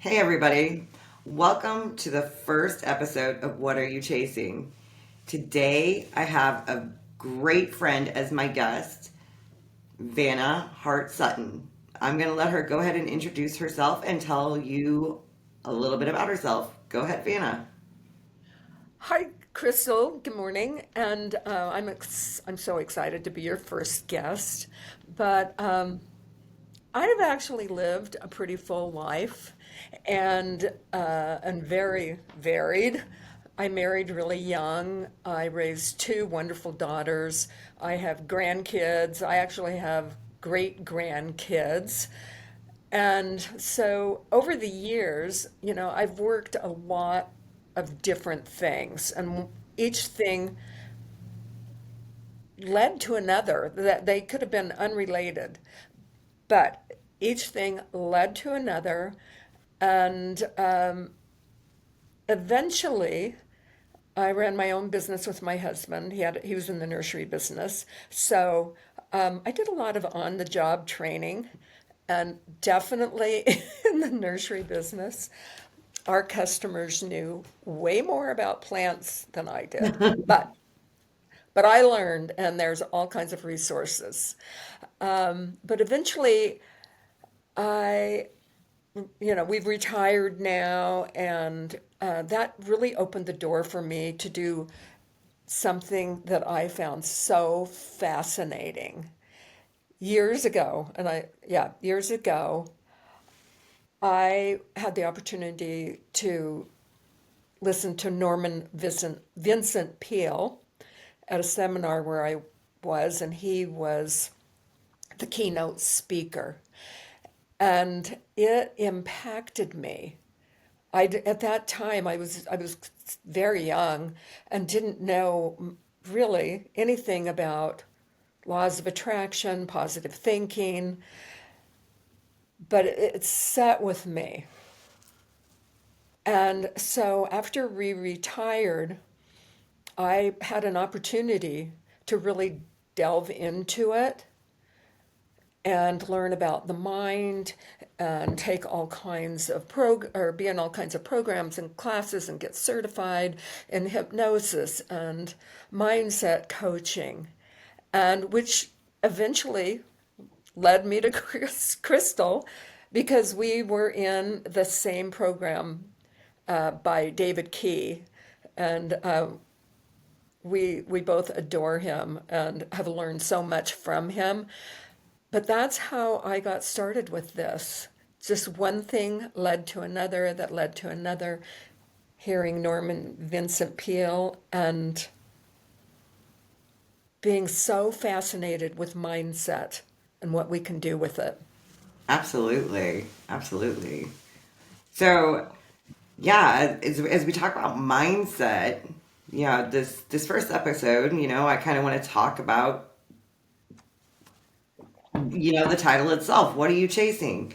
Hey, everybody. Welcome to the first episode of What Are You Chasing? Today, I have a great friend as my guest, Vana Hart-Sutton. I'm going to let her go ahead and introduce herself and tell you a little bit about herself. Go ahead, Vana. Hi, Crystal. Good morning, and I'm so excited to be your first guest. But I've actually lived a pretty full life, and very varied. I married really young. I raised two wonderful daughters. I have grandkids. I actually have great grandkids. And so over the years, I've worked a lot of different things, and each thing led to another, that they could have been unrelated, but each thing led to another. And eventually, I ran my own business with my husband. He was in the nursery business. So I did a lot of on the job training, and definitely in the nursery business, our customers knew way more about plants than I did. But I learned, and there's all kinds of resources. But eventually, I we've retired now, and that really opened the door for me to do something that I found so fascinating. Years ago, I had the opportunity to listen to Vincent Peale at a seminar where I was, and he was the keynote speaker. And it impacted me. At that time, I was very young and didn't know really anything about laws of attraction, positive thinking, but it sat with me. And so after we retired, I had an opportunity to really delve into it and learn about the mind and take all kinds of or be in all kinds of programs and classes and get certified in hypnosis and mindset coaching, and which eventually led me to Crystal, because we were in the same program by David Key, and we both adore him and have learned so much from him. But that's how I got started with this. Just one thing led to another, that led to another, hearing Norman Vincent Peale and being so fascinated with mindset and what we can do with it. Absolutely. Absolutely. So, yeah, as we talk about mindset, this first episode, I kind of want to talk about, the title itself. What are you chasing?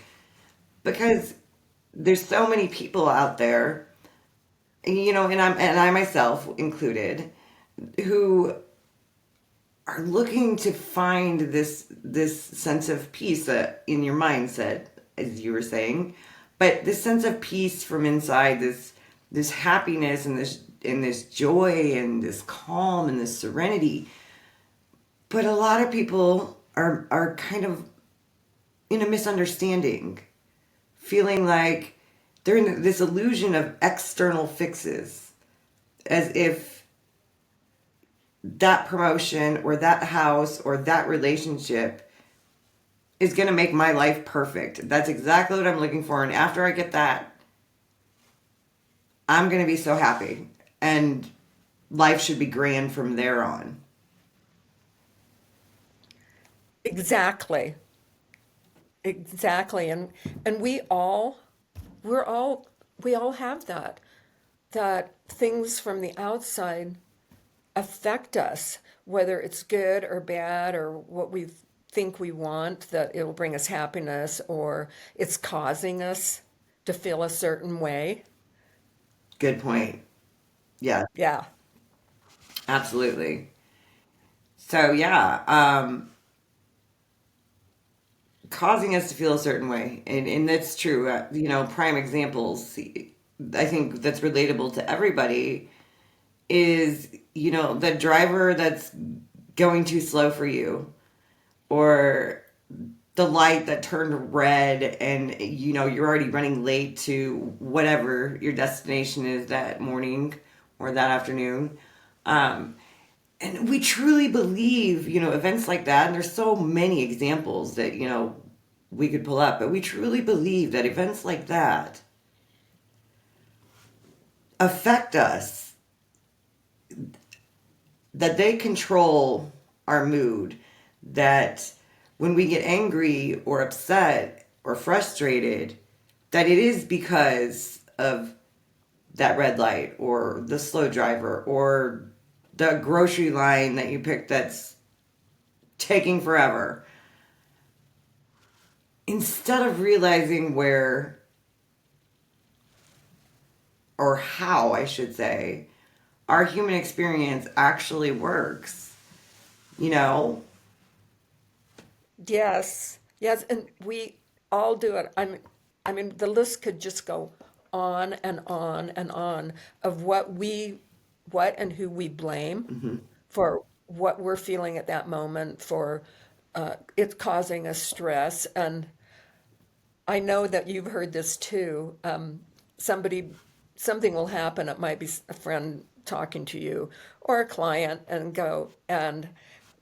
Because there's so many people out there, and I myself included, who are looking to find this sense of peace in your mindset, as you were saying, but this sense of peace from inside, this happiness and this joy and this calm and this serenity. But a lot of people are kind of in a misunderstanding, feeling like they're in this illusion of external fixes, as if that promotion or that house or that relationship is going to make my life perfect. That's exactly what I'm looking for. And after I get that, I'm going to be so happy. And life should be grand from there on. Exactly. Exactly. And we're all we all have that things from the outside affect us, whether it's good or bad or what we think we want, that it will bring us happiness or it's causing us to feel a certain way. Good point. Yeah, Yeah. absolutely. So, yeah, causing us to feel a certain way. And that's true. Prime examples, I think that's relatable to everybody is, the driver that's going too slow for you, or the light that turned red and you're already running late to whatever your destination is that morning or that afternoon. And we truly believe, events like that, and there's so many examples that, we could pull up, but we truly believe that events like that affect us, that they control our mood, that when we get angry or upset or frustrated, that it is because of that red light or the slow driver or the grocery line that you picked that's taking forever. Instead of realizing where, or how I should say, our human experience actually works, you know? Yes, yes, and we all do it. I mean, the list could just go on and on and on of what and who we blame Hmm. for what we're feeling at that moment, for it causing us stress. And I know that you've heard this too. Somebody, something will happen. It might be a friend talking to you or a client, and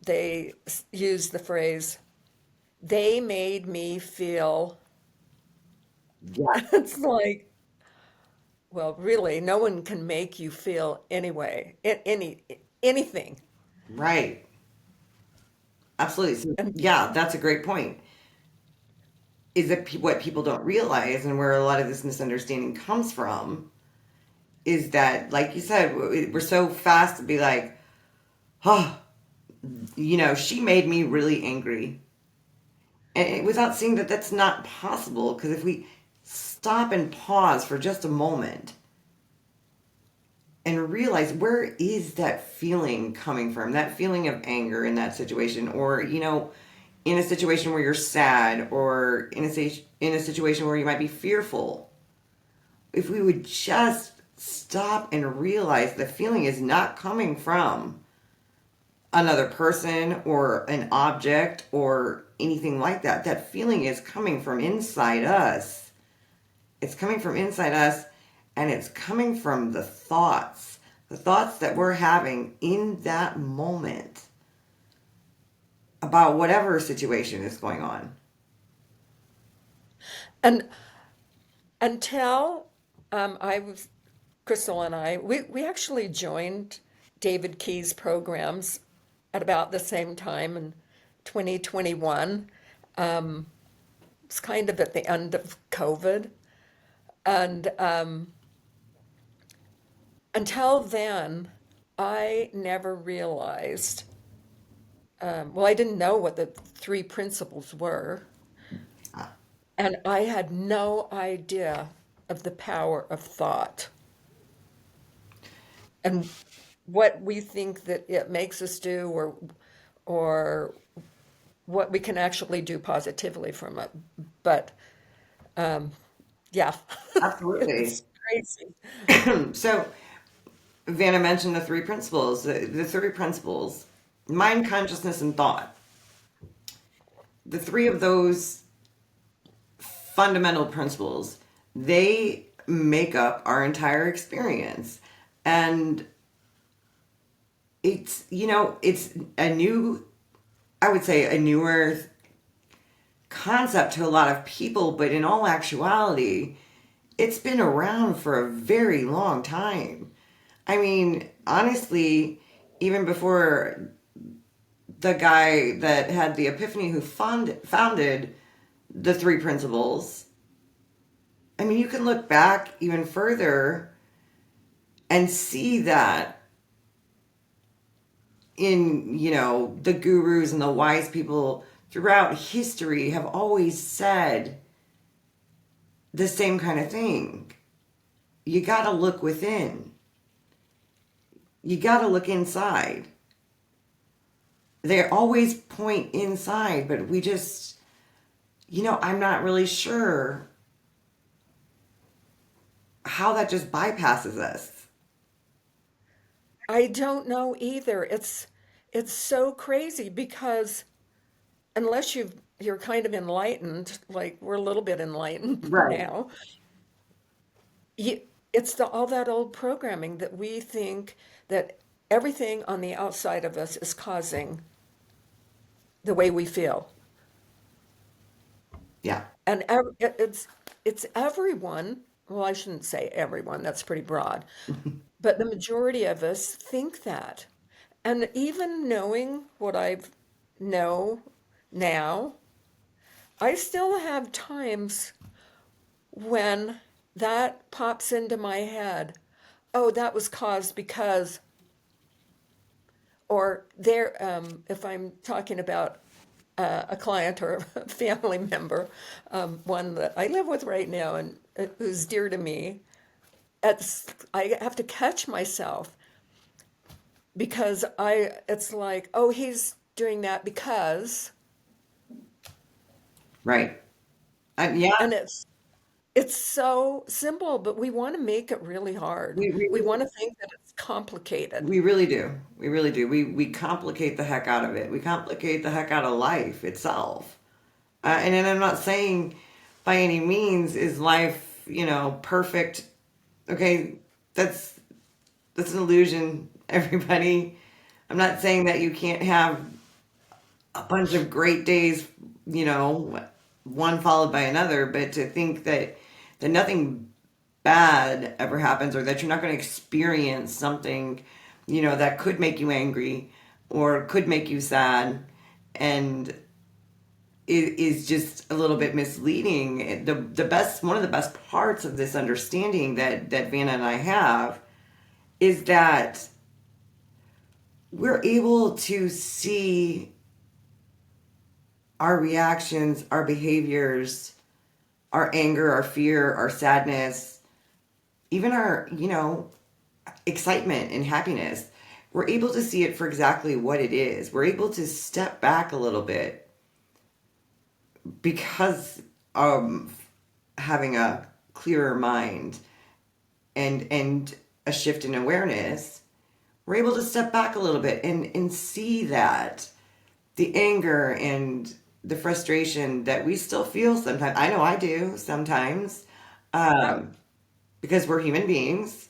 they use the phrase, they made me feel. Yeah, It's like, well, really, no one can make you feel anyway, anything. right. Absolutely. So, And yeah, that's a great point. Is that what people don't realize, and where a lot of this misunderstanding comes from, is that, like you said, we're so fast to be like, oh, she made me really angry. And without seeing that that's not possible, because if we stop and pause for just a moment and realize where is that feeling coming from, that feeling of anger in that situation, or, in a situation where you're sad, or in a situation where you might be fearful, if we would just stop and realize the feeling is not coming from another person or an object or anything like that. That feeling is coming from inside us. It's coming from inside us, and it's coming from the thoughts that we're having in that moment about whatever situation is going on. and until I was Crystal and I, we actually joined David Key's programs at about the same time in 2021. It's kind of at the end of COVID. And until then, I never realized, well, I didn't know what the three principles were. And I had no idea of the power of thought and what we think that it makes us do, or what we can actually do positively from it. But yeah, Absolutely. it's crazy. So, Vanna mentioned the three principles. The three principles: mind, consciousness, and thought. The three of those fundamental principles, they make up our entire experience. And it's a new, I would say, a newer concept to a lot of people, but in all actuality, it's been around for a very long time. I mean, honestly, even before the guy that had the epiphany who founded the three principles, I mean, you can look back even further and see that in, the gurus and the wise people throughout history have always said the same kind of thing. You got to look within. You got to look inside. They always point inside, but we just I'm not really sure how that just bypasses us. I don't know either. It's so crazy because unless you're kind of enlightened, like we're a little bit enlightened Right. now, you, it's all that old programming that we think that everything on the outside of us is causing the way we feel. Yeah. And it's everyone. Well, I shouldn't say everyone, that's pretty broad. But the majority of us think that. And even knowing what I know now, I still have times when that pops into my head. Oh, that was caused because, or there, if I'm talking about a client or a family member, one that I live with right now and who's dear to me, I have to catch myself because it's like, oh, he's doing that because, Right. Yeah. and it's so simple, but we want to make it really hard. We, we We want to think that it's complicated. We really do. We really do. We complicate the heck out of it. We complicate the heck out of life itself. And then I'm not saying by any means is life, perfect. Okay, that's that's an illusion, everybody. I'm not saying that you can't have a bunch of great days, one followed by another, but to think that nothing bad ever happens or that you're not going to experience something, that could make you angry or could make you sad and is just a little bit misleading. The best one of the best parts of this understanding that Vanna and I have is that we're able to see our reactions, our behaviors, our anger, our fear, our sadness, even our, excitement and happiness. We're able to see it for exactly what it is. We're able to step back a little bit because having a clearer mind and a shift in awareness. We're able to step back a little bit and see that the anger and the frustration that we still feel sometimes. I know I do sometimes, Yep. um, because we're human beings,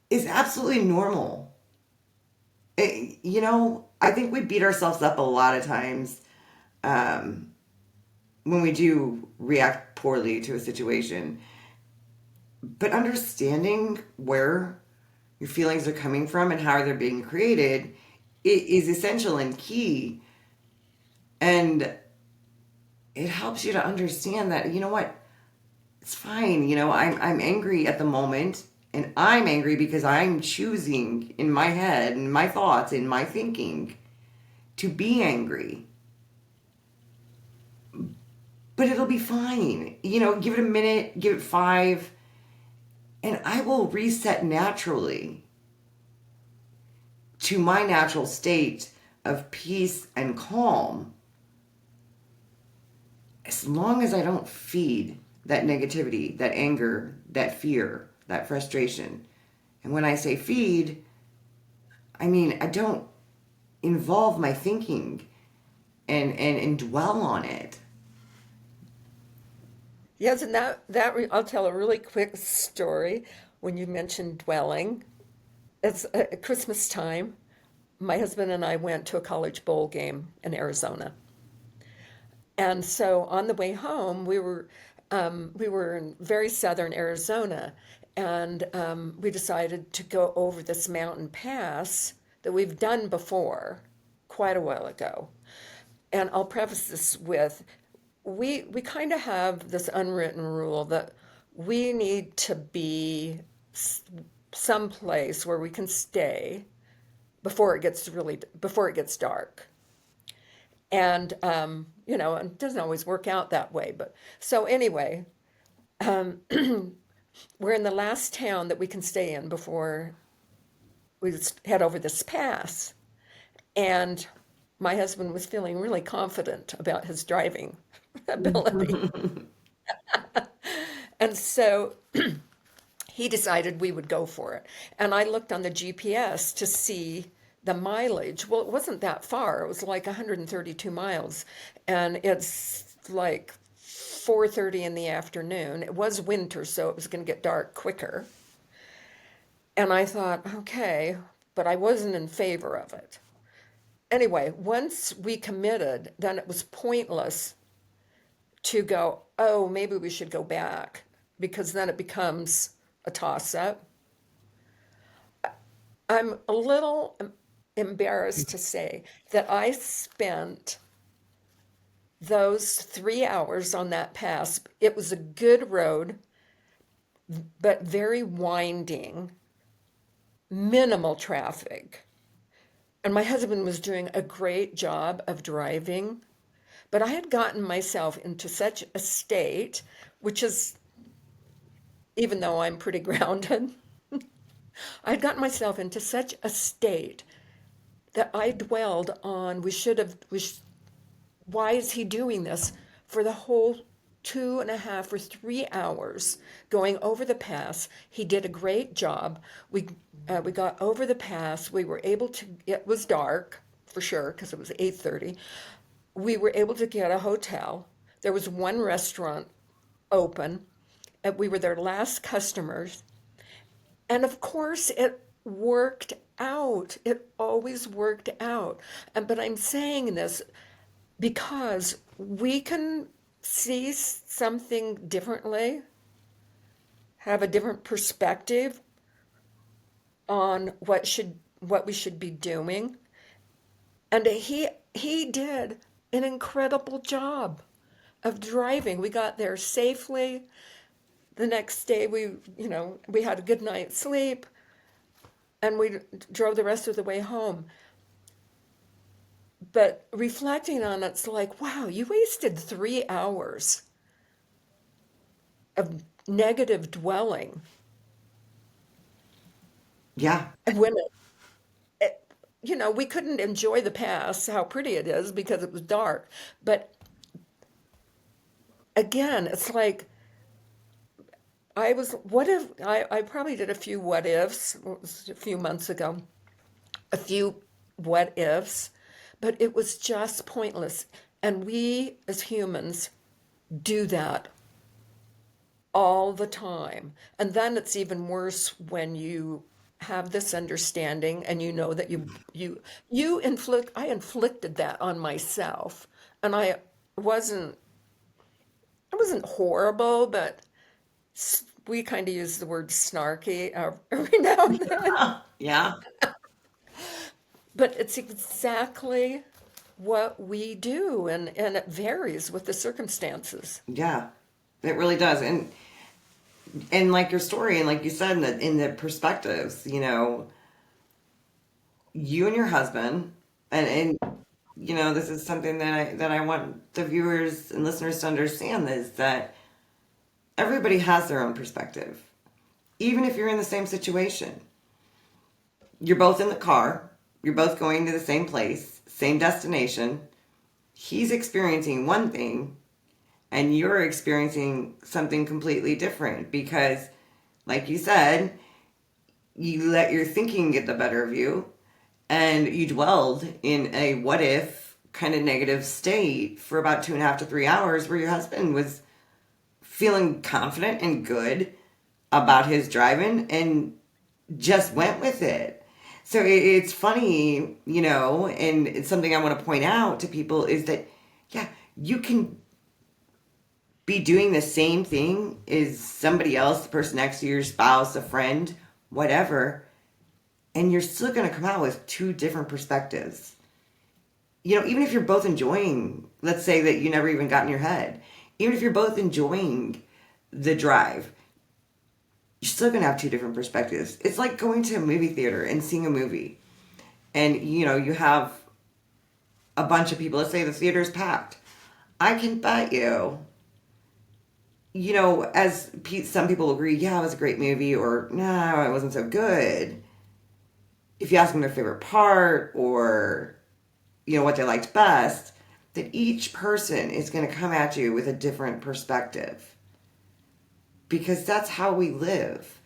is absolutely normal. I think we beat ourselves up a lot of times, um, when we do react poorly to a situation. But understanding where your feelings are coming from and how they're being created is essential and key. And it helps you to understand that, what, it's fine. I'm angry at the moment, and I'm angry because I'm choosing in my head and my thoughts and my thinking to be angry. But it'll be fine. Give it a minute, give it 5, and I will reset naturally to my natural state of peace and calm as long as I don't feed that negativity, that anger, that fear, that frustration. And when I say feed, I mean I don't involve my thinking and dwell on it. Yes, and I'll tell a really quick story when you mentioned dwelling. It's at Christmas time. My husband and I went to a college bowl game in Arizona. And so on the way home, we were in very southern Arizona, and we decided to go over this mountain pass that we've done before quite a while ago. And I'll preface this with we kind of have this unwritten rule that we need to be someplace where we can stay before it gets dark. And it doesn't always work out that way. But so anyway, we're in the last town that we can stay in before we head over this pass. And my husband was feeling really confident about his driving ability. And so he decided we would go for it. And I looked on the GPS to see the mileage. Well, it wasn't that far. It was like 132 miles. And it's like 4:30 in the afternoon. It was winter, so it was going to get dark quicker. And I thought, okay, but I wasn't in favor of it. Anyway, once we committed, then it was pointless to go, oh, maybe we should go back, because then it becomes a toss up. I'm a little embarrassed to say that I spent those 3 hours on that pass. It was a good road, but very winding, minimal traffic. And my husband was doing a great job of driving, but I had gotten myself into such a state, which is, even though I'm pretty grounded, I had gotten myself into such a state that I dwelled on, why is he doing this for the whole 2.5 or 3 hours going over the pass? He did a great job. We got over the pass. We were able to. It was dark for sure because it was 8:30. We were able to get a hotel. There was one restaurant open, and we were their last customers. And of course, it worked out. It always worked out. But I'm saying this because we can see something differently, have a different perspective on what we should be doing. And he did an incredible job of driving. We got there safely. The next day we had a good night's sleep, and we drove the rest of the way home. But reflecting on it's like, wow, you wasted 3 hours of negative dwelling. Yeah. And when we couldn't enjoy the past, how pretty it is, because it was dark. But again, it's like, what if, I probably did a few what ifs, it was a few months ago, a few what ifs, but it was just pointless. And we as humans do that all the time. And then it's even worse when you have this understanding and you know that I inflicted that on myself. And wasn't wasn't horrible, but we kind of use the word snarky every now and then. Yeah. But it's exactly what we do, and it varies with the circumstances. Yeah. It really does. And like your story, and like you said, in the perspectives, you and your husband, and this is something that I want the viewers and listeners to understand, is that everybody has their own perspective. Even if you're in the same situation, you're both in the car, you're both going to the same place, same destination. He's experiencing one thing, and you're experiencing something completely different because, like you said, you let your thinking get the better of you, and you dwelled in a what if kind of negative state for about 2.5 to 3 hours, where your husband was feeling confident and good about his driving and just went with it. So it's funny, and it's something I want to point out to people is that, yeah, you can be doing the same thing as somebody else, the person next to you, your spouse, a friend, whatever, and you're still going to come out with two different perspectives. Even if you're both enjoying, let's say that you never even got in your head, even if you're both enjoying the drive, you're still going to have two different perspectives. It's like going to a movie theater and seeing a movie. And, you have a bunch of people. Let's say the theater's packed. I can bet as some people agree, yeah, it was a great movie, or no, it wasn't so good. If you ask them their favorite part, or, what they liked best, that each person is going to come at you with a different perspective, because that's how we live.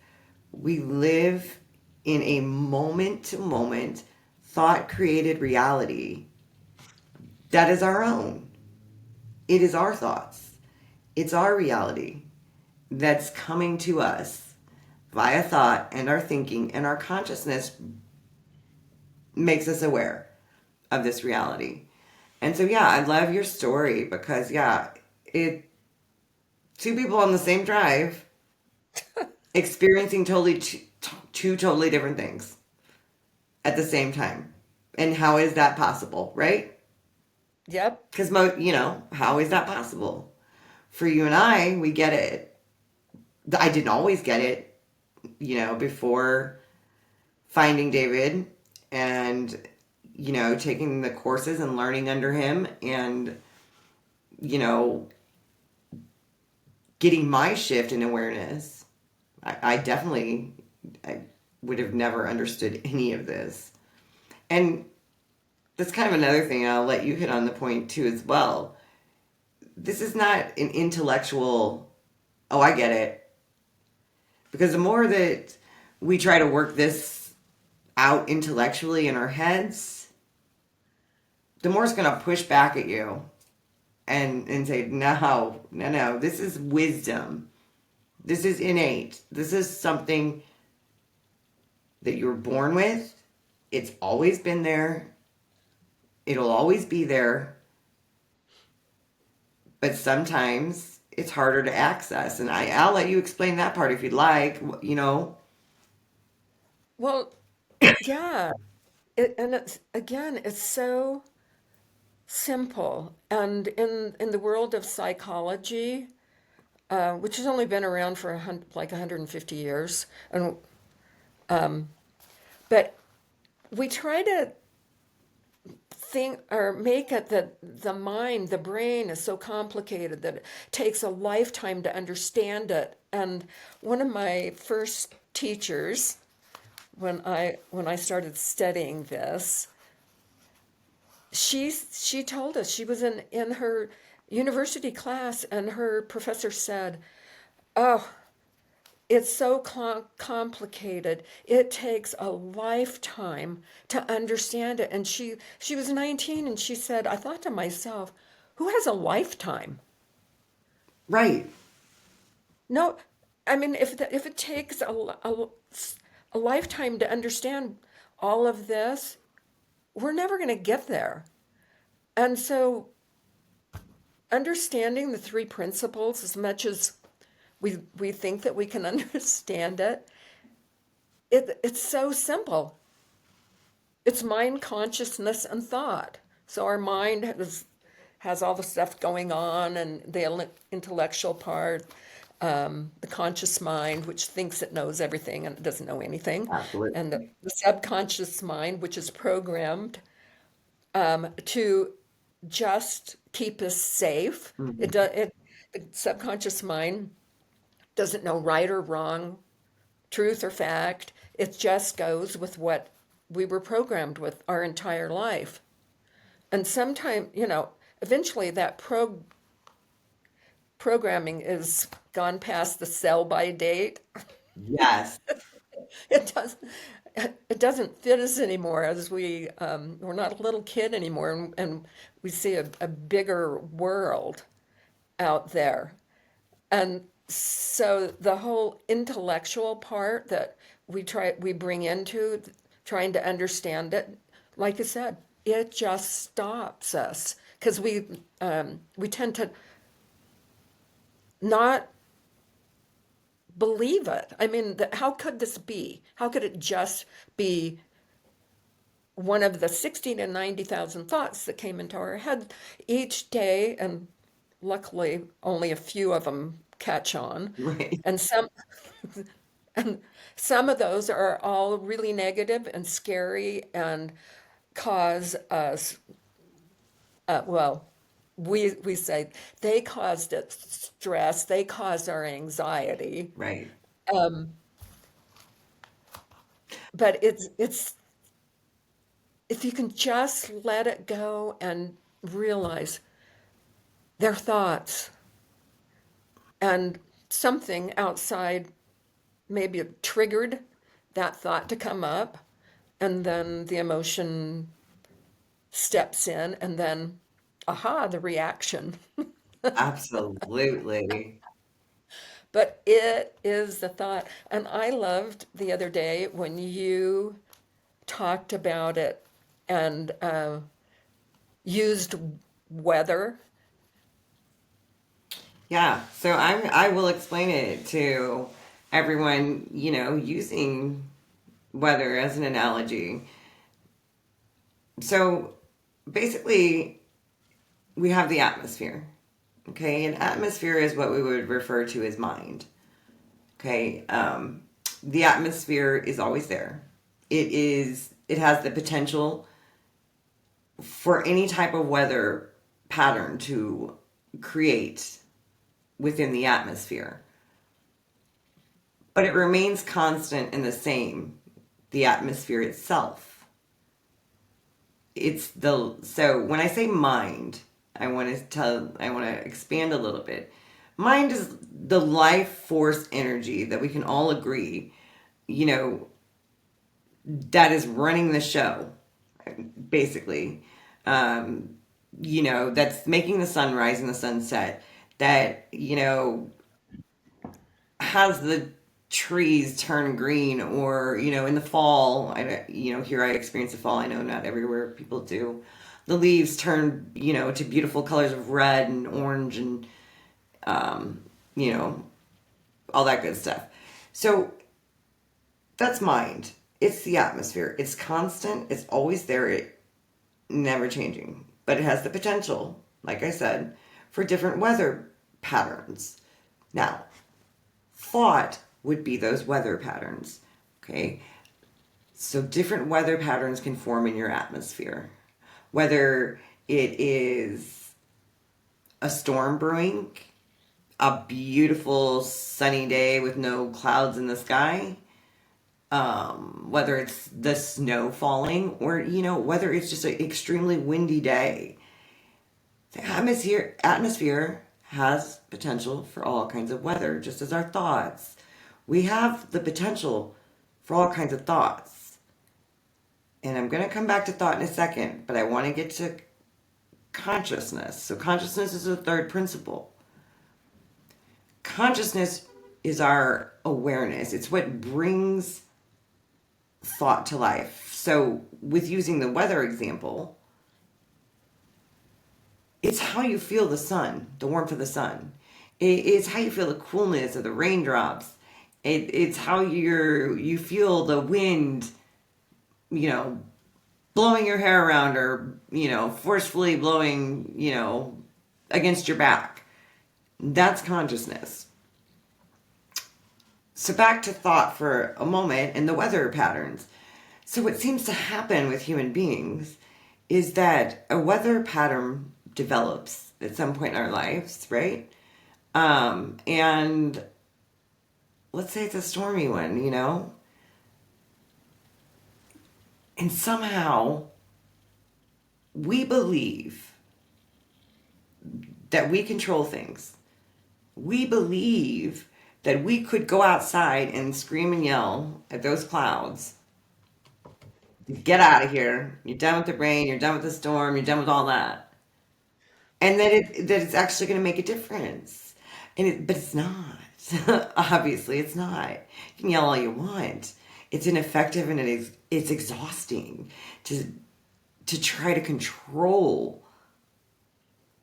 We live in a moment to moment, thought created reality that is our own. It is our thoughts, it's our reality that's coming to us via thought, and our thinking and our consciousness makes us aware of this reality. And so, yeah, I love your story because, yeah, it two people on the same drive experiencing two totally different things at the same time. And how is that possible, right? Yep. Because, how is that possible? For you and I, we get it. I didn't always get it, before finding David and, taking the courses and learning under him and, you know, getting my shift in awareness. I definitely I would have never understood any of this. And that's kind of another thing, and I'll let you hit on the point too as well. This is not an intellectual, oh, I get it. Because the more that we try to work this out intellectually in our heads, the more it's going to push back at you and say, no, no, no, this is wisdom. This is innate. This is something that you were born with. It's always been there. It'll always be there. But sometimes it's harder to access. And I'll let you explain that part if you'd like, Well, yeah. And it's again, it's so simple. And in the world of psychology, which has only been around for like 150 years, and but we try to think or make it that the mind, the brain is so complicated that it takes a lifetime to understand it. And one of my first teachers, when I started studying this, she told us she was in her university class, and her professor said, "Oh, it's so complicated. It takes a lifetime to understand it." And she was 19, and she said, "I thought to myself, who has a lifetime? right. No, I mean, if it takes a lifetime to understand all of this, we're never going to get there." And so, understanding the three principles, as much as we think that we can understand it, it's so simple. It's mind, consciousness, and thought. So our mind has all the stuff going on, and the intellectual part, the conscious mind, which thinks it knows everything and it doesn't know anything, and Absolutely. the subconscious mind, which is programmed to just keep us safe. Mhm. The subconscious mind doesn't know right or wrong, truth or fact. It just goes with what we were programmed with our entire life. And sometimes, eventually that programming is gone past the sell by date. Yes. It does it doesn't fit us anymore, as we're not a little kid anymore, and we see a bigger world out there. And so the whole intellectual part that we bring into trying to understand it, like I said, it just stops us because we tend to not believe it. I mean, how could this be? How could it just be one of the 60 to 90,000 thoughts that came into our head each day? And luckily, only a few of them catch on. Right. And and some of those are all really negative and scary and cause us, well, we say they caused it stress, they caused our anxiety. Right. But if you can just let it go and realize their thoughts and something outside maybe triggered that thought to come up, and then the emotion steps in, and then, aha, the reaction. Absolutely. But it is the thought. And I loved the other day when you talked about it and used weather. Yeah, so I will explain it to everyone, using weather as an analogy. So basically, we have the atmosphere. Okay, an atmosphere is what we would refer to as mind. Okay, the atmosphere is always there. It has the potential for any type of weather pattern to create within the atmosphere, but it remains constant and the same, the atmosphere itself. So when I say mind, I want to expand a little bit. Mind is the life force energy that we can all agree, you know, that is running the show, basically. Um, that's making the sun rise and the sun set, that, has the trees turn green, or in the fall, here I experience the fall. I know not everywhere people do. The leaves turn to beautiful colors of red and orange, and um, you know all that good stuff. So that's mind. It's the atmosphere. It's constant. It's always there. It never changing, but it has the potential, like I said, for different weather patterns. Now, thought would be those weather patterns. Okay, so different weather patterns can form in your atmosphere. Whether it is a storm brewing, a beautiful sunny day with no clouds in the sky, whether it's the snow falling, or whether it's just an extremely windy day. The atmosphere has potential for all kinds of weather, just as our thoughts. We have the potential for all kinds of thoughts. And I'm going to come back to thought in a second, but I want to get to consciousness. So, consciousness is the third principle. Consciousness is our awareness, it's what brings thought to life. So, with using the weather example, it's how you feel the sun, the warmth of the sun. It's how you feel the coolness of the raindrops. It's how you feel the wind, you know, blowing your hair around, or forcefully blowing, against your back. That's consciousness. So back to thought for a moment and the weather patterns. So what seems to happen with human beings is that a weather pattern develops at some point in our lives, right? And let's say it's a stormy one, and somehow we believe that we control things. We believe that we could go outside and scream and yell at those clouds, get out of here. You're done with the rain. You're done with the storm. You're done with all that, and that it's actually going to make a difference. But it's not. Obviously, it's not. You can yell all you want. It's ineffective, and it's exhausting to try to control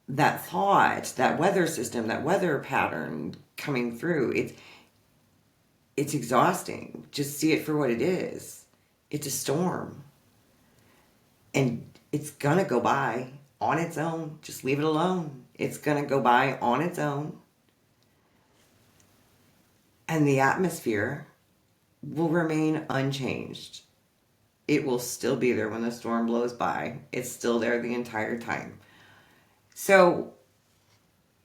that thought, that weather system, that weather pattern coming through. It's exhausting. Just see it for what it is. It's a storm. And it's gonna go by on its own. Just leave it alone. It's gonna go by on its own. And the atmosphere will remain unchanged. It will still be there when the storm blows by. It's still there the entire time. So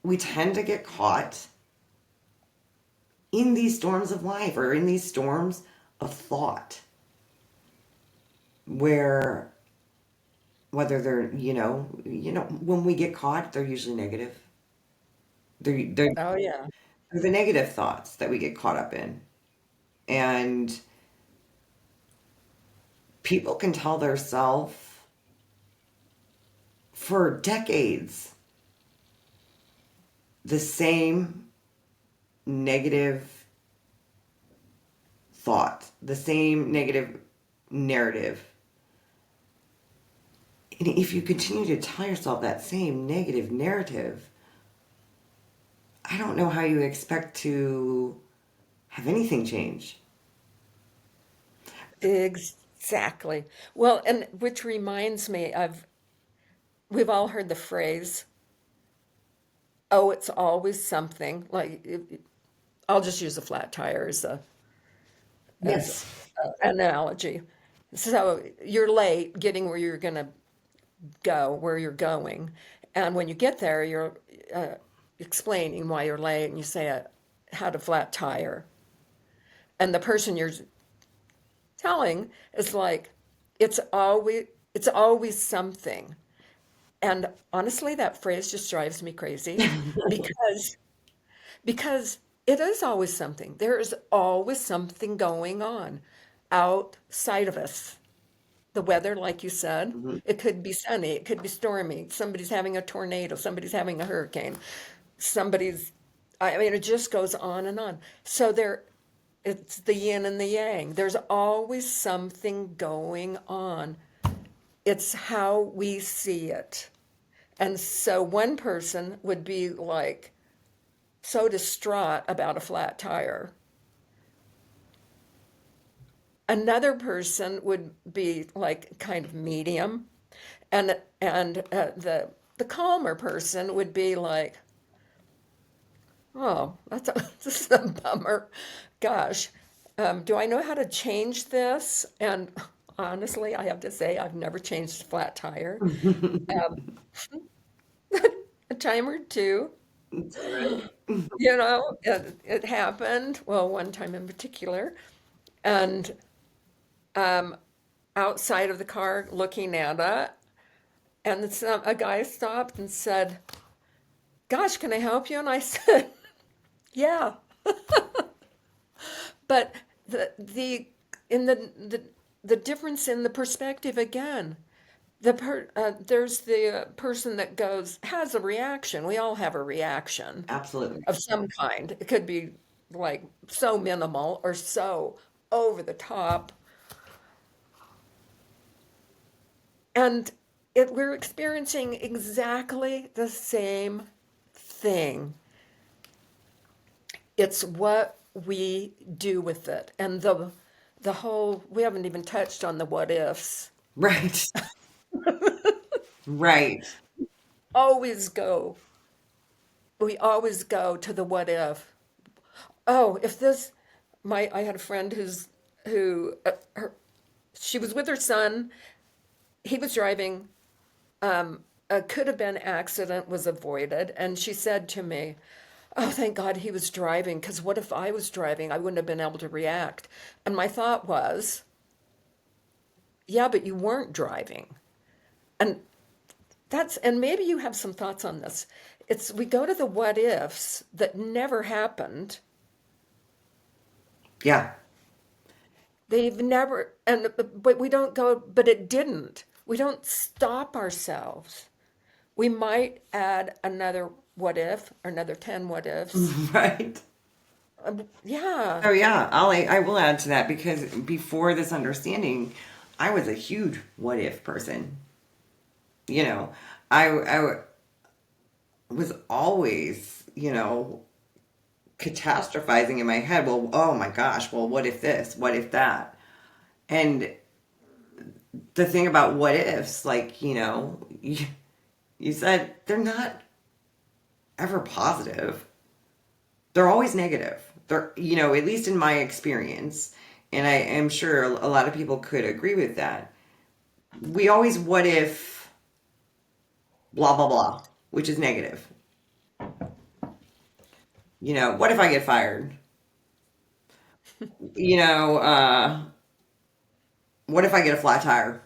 we tend to get caught in these storms of life, or in these storms of thought, where whether they're, when we get caught, they're usually negative. They're Oh, yeah. the negative thoughts that we get caught up in. And people can tell their self for decades the same negative thought, the same negative narrative. And if you continue to tell yourself that same negative narrative, I don't know how you expect to have anything change. Exactly. Well, and which reminds me of, we've all heard the phrase, oh, it's always something. I'll just use a flat tire as Yes. an analogy. So you're late getting where you're going to go, where you're going. And when you get there, you're uh, explaining why you're late, and you say, had a flat tire. And the person you're telling is like, it's always, it's always something. And honestly, that phrase just drives me crazy because because it is always something. There is always something going on outside of us. The weather, like you said, Mhm. it could be sunny, it could be stormy. Somebody's having a tornado, somebody's having a hurricane, somebody's, I mean, it just goes on and on. So it's the yin and the yang. There's always something going on. It's how we see it. And so one person would be like so distraught about a flat tire. Another person would be like kind of medium, and the calmer person would be like, "Oh, this is a bummer. Gosh, do I know how to change this?" And honestly, I have to say, I've never changed a flat tire. Um, a time or two, It's all right. it happened. Well, one time in particular, and um, outside of the car looking at it, and a guy stopped and said, "Gosh, can I help you?" And I said, "Yeah." But the in the difference in the perspective again. There's the person that has a reaction. We all have a reaction Absolutely. of some kind. It could be like so minimal or so over the top, and we're experiencing exactly the same thing. It's what we do with it, and the whole. We haven't even touched on the what ifs. Right. Right. Always go. We always go to the what if. Oh, if this. My I had a friend who she was with her son. He was driving. A could have been accident was avoided, and she said to me, "Oh, thank God he was driving, because what if I was driving? I wouldn't have been able to react." And my thought was, "Yeah, but you weren't driving." And and maybe you have some thoughts on this. It's we go to the what ifs that never happened. Yeah. They've never, but we don't go, but it didn't. We don't stop ourselves. We might add another what if or another 10 what ifs. Right. Yeah. So yeah, I will add to that because before this understanding, I was a huge what if person. You know, I was always, catastrophizing in my head. Well, oh my gosh, well, what if this? What if that? And the thing about what ifs, like, you said they're not ever positive. They're always negative. They're, at least in my experience, and I am sure a lot of people could agree with that. We always what if blah blah blah, which is negative. What if I get fired? You know, what if I get a flat tire?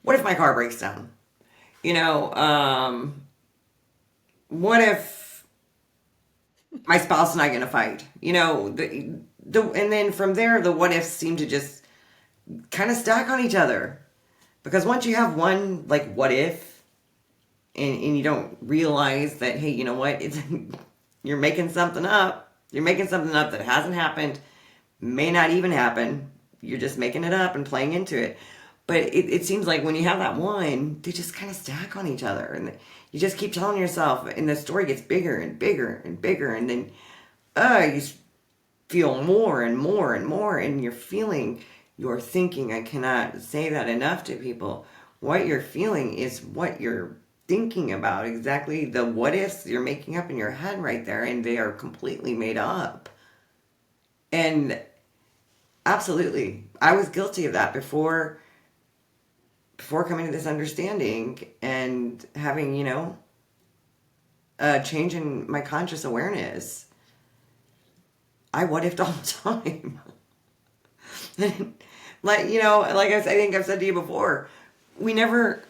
what if my car breaks down? You know, what if my spouse and I get in a fight? You know, and then from there, the what ifs seem to just kind of stack on each other. Because once you have one, like, what if, and you don't realize that, hey, you know what, it's you're making something up. You're making something up that hasn't happened, may not even happen. You're just making it up and playing into it. But it seems like when you have that one, they just kind of stack on each other. And you just keep telling yourself, and the story gets bigger and bigger and bigger. And then, you feel more and more and more. And you're feeling, you're thinking. I cannot say that enough to people. What you're feeling is what you're thinking about. Exactly the what ifs you're making up in your head right there. And they are completely made up. And absolutely, I was guilty of that before coming to this understanding and having, a change in my conscious awareness. I what ifed all the time. And like I think I've said to you before, we never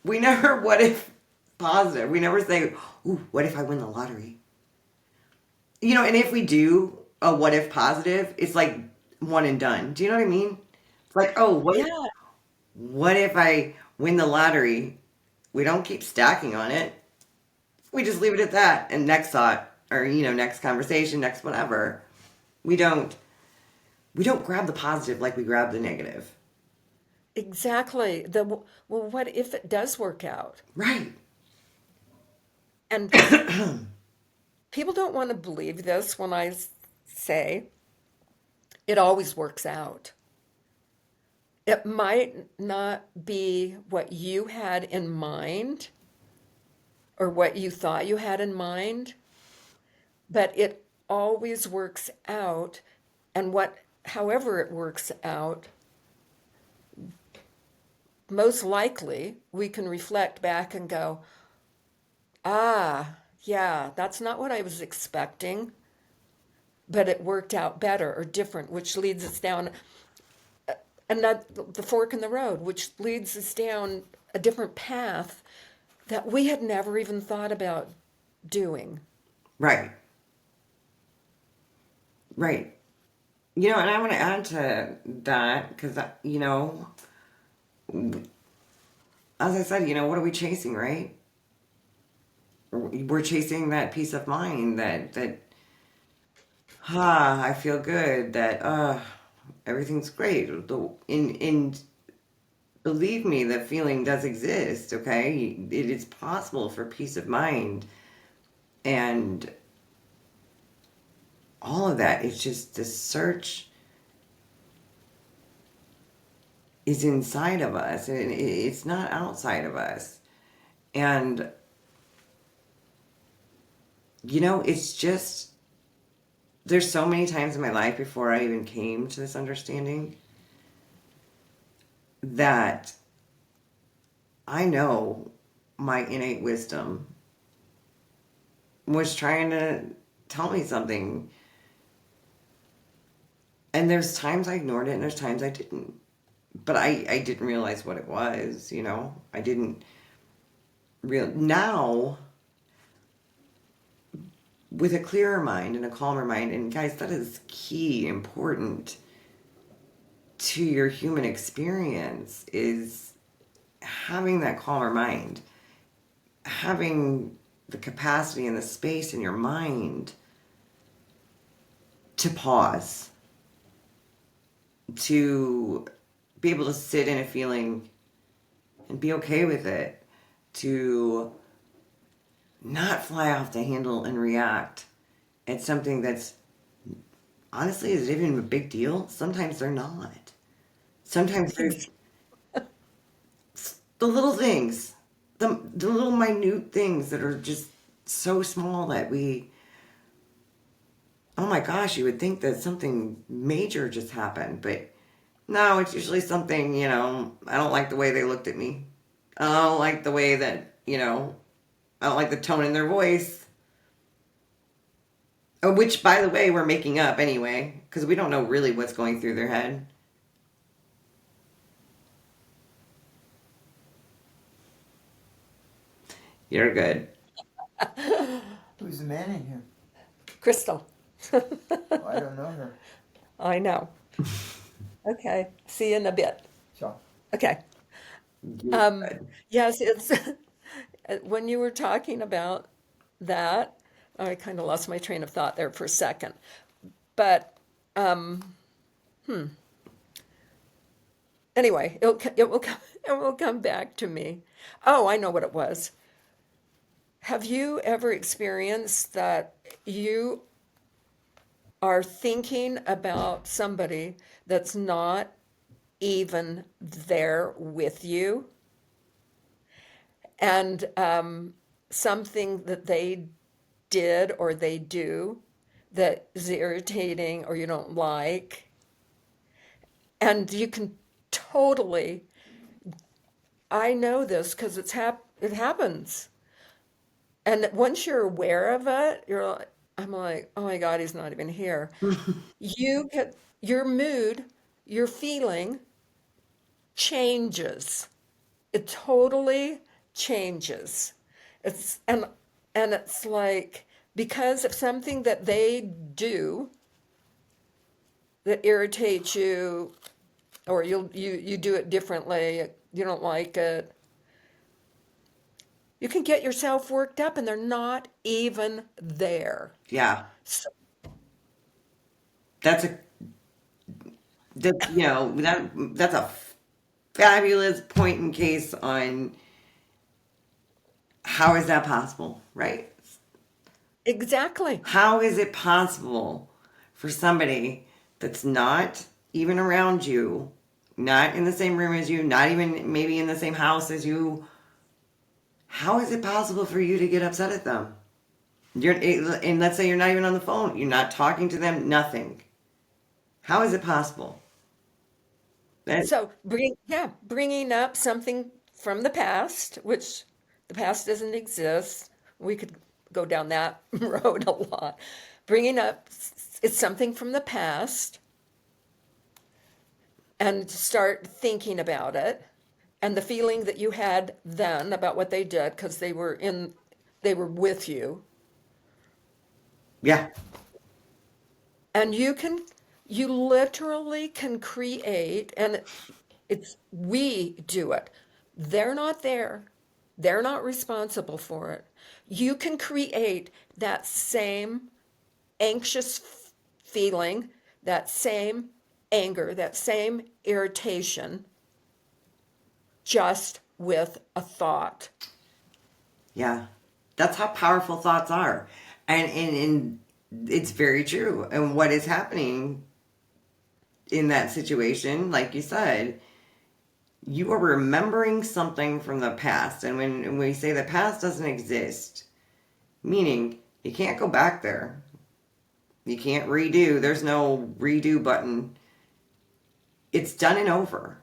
what if positive. We never say, ooh, what if I win the lottery? And if we do a what if positive, it's like one and done. Do you know what I mean? It's like, oh, Yeah, what if I win the lottery? We don't keep stacking on it. We just leave it at that. And next thought, or next conversation, next whatever. We don't we don't grab the positive like we grab the negative. exactly. Well, what if it does work out? Right. And people don't want to believe this when say it always works out. It might not be what you had in mind or what you thought you had in mind, but it always works out. And however it works out, most likely we can reflect back and go, ah, yeah, that's not what I was expecting, but it worked out better or different, which leads us down another the fork in the road, which leads us down a different path that we had never even thought about doing. Right. Right. And I want to add to that because, as I said, what are we chasing, right? We're chasing that peace of mind I feel good, that, everything's great. And believe me, that feeling does exist, okay? It is possible for peace of mind. And all of that, it's just the search is inside of us, and it's not outside of us. And it's just there's so many times in my life before I even came to this understanding that I know my innate wisdom was trying to tell me something. And there's times I ignored it and there's times I didn't. But I didn't. What it was, I didn't now, with a clearer mind and a calmer mind, and guys, that is key, important to your human experience, is having that calmer mind, having the capacity and the space in your mind to pause, to be able to sit in a feeling and be okay with it, to not fly off the handle and react at something that's honestly is even a big deal. Sometimes they're not. Sometimes there's the little things, the little minute things that are just so small that oh my gosh, you would think that something major just happened, but no, it's usually something, I don't like the way they looked at me. I don't like the way that, I don't like the tone in their voice. Which, by the way, we're making up anyway, because we don't know really what's going through their head. You're good. Who's the man in here? Crystal. Oh, I don't know her. I know. Okay. See you in a bit. So, Okay. You're good. Yes, it's when you were talking about that, I kind of lost my train of thought there for a second. But anyway, it will come back to me. Oh, I know what it was. Have you ever experienced that you are thinking about somebody that's not even there with you, and something that they did or they do that is irritating or you don't like, and you can totally, I know this because it happens. And once you're aware of it, I'm like, oh my God, he's not even here. You get your mood, your feeling changes. It totally changes. It's and it's like because of something that they do that irritates you, or you do it differently, you don't like it, you can get yourself worked up and they're not even there. Yeah. So, That's a that's a fabulous point in case on how is that possible, right? exactly. How is it possible for somebody that's not even around you, not in the same room as you, not even maybe in the same house as you, how is it possible for you to get upset at them? And let's say you're not even on the phone, you're not talking to them, nothing. How is it possible? That So bringing up something from the past, which the past doesn't exist. We could go down that road a lot. Bringing up it's something from the past and start thinking about it and the feeling that you had then about what they did because they were with you. yeah, And you literally can create, and we do it. They're not there. They're not responsible for it. You can create that same anxious feeling, that same anger, that same irritation, just with a thought. yeah. That's how powerful thoughts are. And it's very true. And what is happening in that situation, like you said, you are remembering something from the past. And when we say the past doesn't exist, meaning you can't go back there, you can't redo, there's no redo button. It's done and over.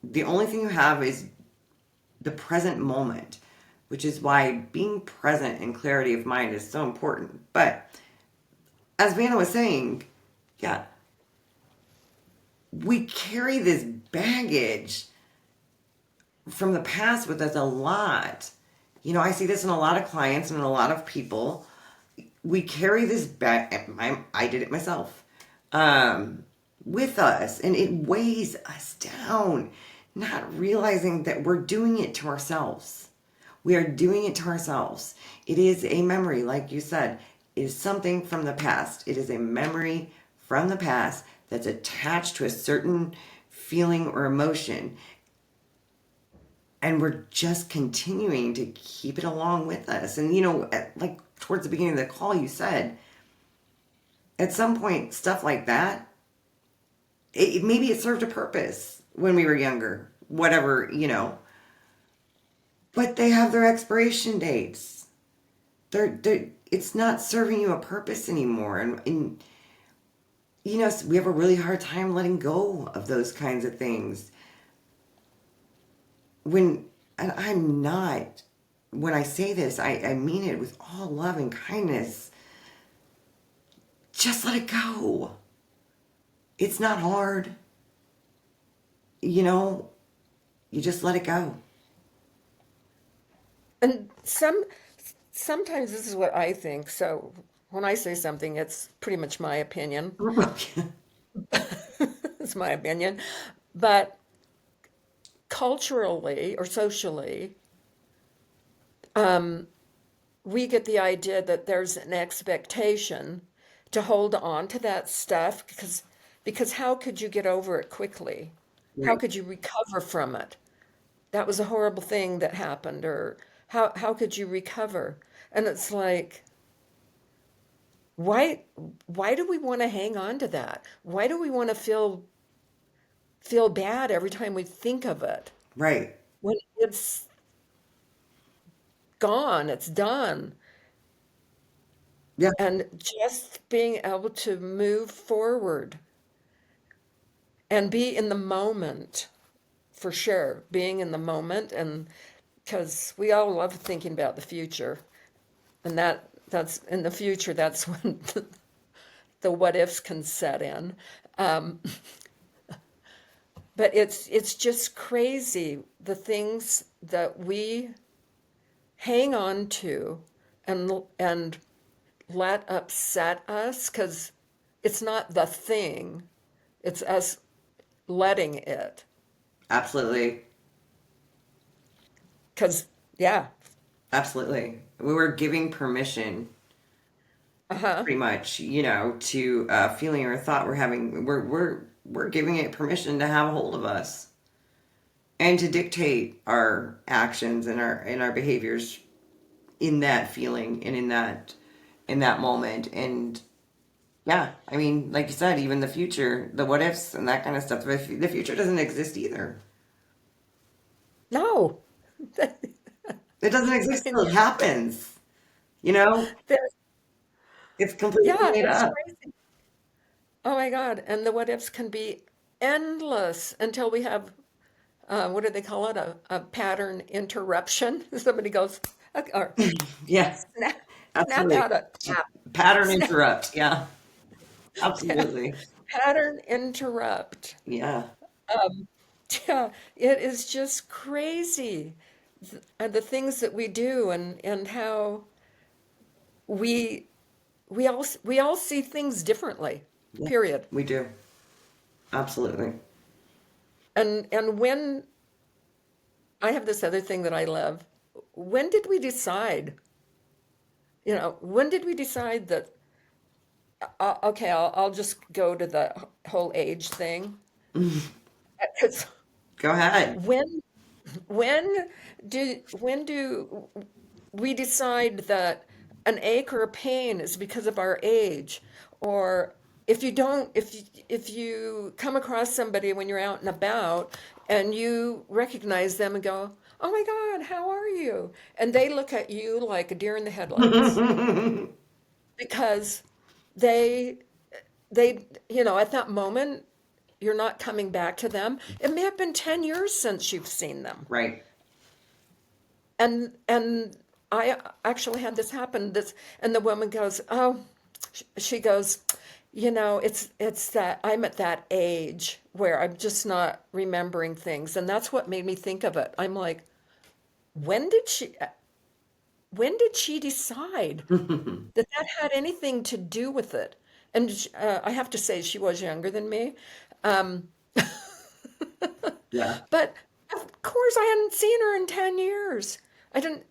The only thing you have is the present moment, which is why being present and clarity of mind is so important. But as Vanna was saying, yeah, we carry this baggage from the past with us a lot. I see this in a lot of clients and a lot of people. We carry this back. I did it myself, with us, and it weighs us down, not realizing that we're doing it to ourselves. We are doing it to ourselves. It is a memory, like you said. It is something from the past. It is a memory from the past that's attached to a certain feeling or emotion. And we're just continuing to keep it along with us. And, like towards the beginning of the call, you said, at some point, stuff like that, maybe it served a purpose when we were younger, whatever, but they have their expiration dates. It's not serving you a purpose anymore. And we have a really hard time letting go of those kinds of things. And I'm not, when I say this, I mean it with all love and kindness. Just let it go. It's not hard. You just let it go. And sometimes this is what I think. So when I say something, it's pretty much my opinion. It's my opinion. But culturally or socially, we get the idea that there's an expectation to hold on to that stuff because how could you get over it quickly? How Right. could you recover from it? That was a horrible thing that happened, or how could you recover? And it's like, why why do we want to hang on to that? Why do we want to feel bad every time we think of it? Right. When it's gone, it's done. Yeah. And just being able to move forward and be in the moment, for sure, being in the moment. And because we all love thinking about the future, and that's in the future, that's when the what ifs can set in. Um, but it's just crazy the things that we hang on to and let upset us because it's not the thing, it's us letting it. Absolutely. Because, yeah, Absolutely. We were giving permission, uh huh, pretty much, to feeling or thought we're having. We're giving it permission to have a hold of us and to dictate our actions and our behaviors in that feeling and in that moment. And yeah, I mean, like you said, even the future, the what ifs and that kind of stuff. The future doesn't exist either. no. It doesn't I exist mean, till it happens. You know, there- it's completely yeah, made it's up. crazy. Oh my God. And the what ifs can be endless until we have, what do they call it? A pattern interruption. Somebody goes, "Okay," or Yeah, snap absolutely. out of tap, Pattern snap, interrupt. Yeah, yeah, absolutely. pattern interrupt. Yeah, Yeah, it is just crazy. The things that we do and how we we all see things differently. yeah, Period. we do. Absolutely. And when I have this other thing that I love, when did we decide? When did we decide that? Okay, I'll just go to the whole age thing. It's Go ahead. when when when do we decide that an ache or a pain is because of our age, or if you come across somebody when you're out and about and you recognize them and go, "Oh my God, how are you?" and they look at you like a deer in the headlights because they at that moment you're not coming back to them. It may have been 10 years since you've seen them. Right. And I actually had this happen. And the woman goes, "Oh," she goes, it's that I'm at that age where I'm just not remembering things." And that's what made me think of it. I'm like, when did she when did she decide that that had anything to do with it? And I have to say, she was younger than me. Um, Yeah. but of course, I hadn't seen her in 10 years. I didn't.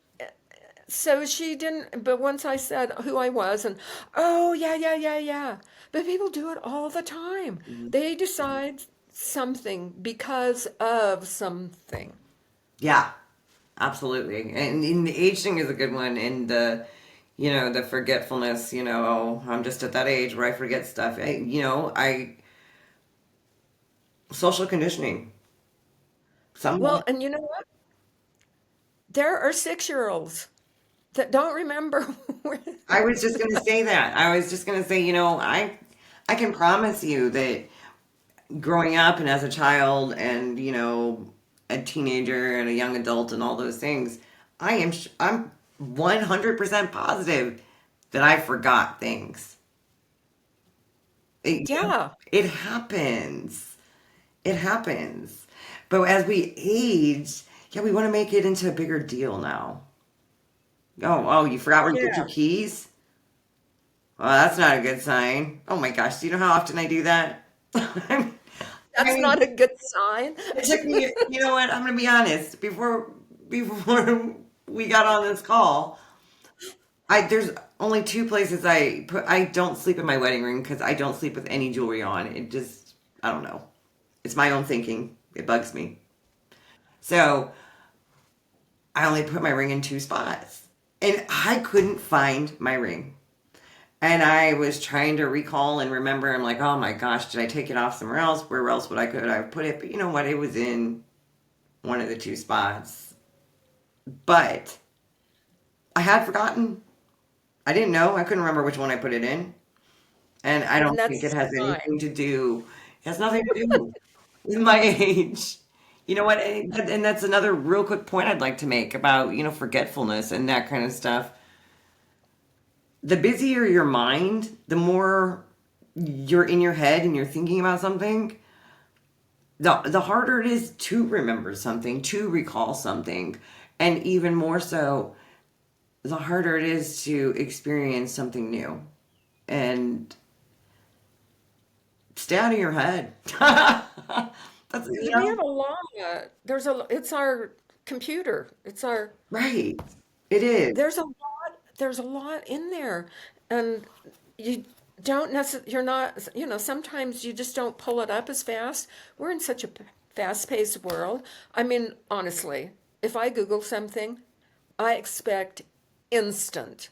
So she didn't, but once I said who I was, and oh, yeah, yeah, yeah, yeah. But people do it all the time. Mhm. They decide something because of something. Yeah. Absolutely. And the age thing is a good one. And the forgetfulness. Oh, I'm just at that age where I forget stuff. I social conditioning. Some. Well, and you know what? There are 6-year-olds that don't remember. I was just gonna say that. I was just gonna say, I can promise you that growing up and as a child and a teenager and a young adult and all those things, I'm 100% positive that I forgot things. It, Yeah. it happens. It happens. But as we age, yeah, we want to make it into a bigger deal now. Oh, you forgot where you put Yeah, your keys? Well, that's not a good sign. Oh my gosh, do you know how often I do that? I that's mean, not a good sign. it took me, you know what? I'm going to be honest. Before we got on this call, there's only two places I don't sleep in my wedding ring because I don't sleep with any jewelry on. It just, I don't know. It's my own thinking. It bugs me. So I only put my ring in two spots. And I couldn't find my ring. And I was trying to recall and remember. I'm like, oh my gosh, did I take it off somewhere else? Where else would I put it? But you know what? It was in one of the two spots. But I had forgotten. I didn't know. I couldn't remember which one I put it in. And I And don't think it that's has fine. anything to do, it has nothing to do with my age. You know what? And that's another real quick point I'd like to make about, forgetfulness and that kind of stuff. The busier your mind, the more you're in your head and you're thinking about something, the harder it is to remember something, to recall something. And even more so, the harder it is to experience something new. And stay out of your head. That's, We have a lot. It's our computer. right. It is. There's a lot in there. And you don't necessarily, you're not, sometimes you just don't pull it up as fast. We're in such a fast-paced world. I mean, honestly, if I Google something, I expect instant.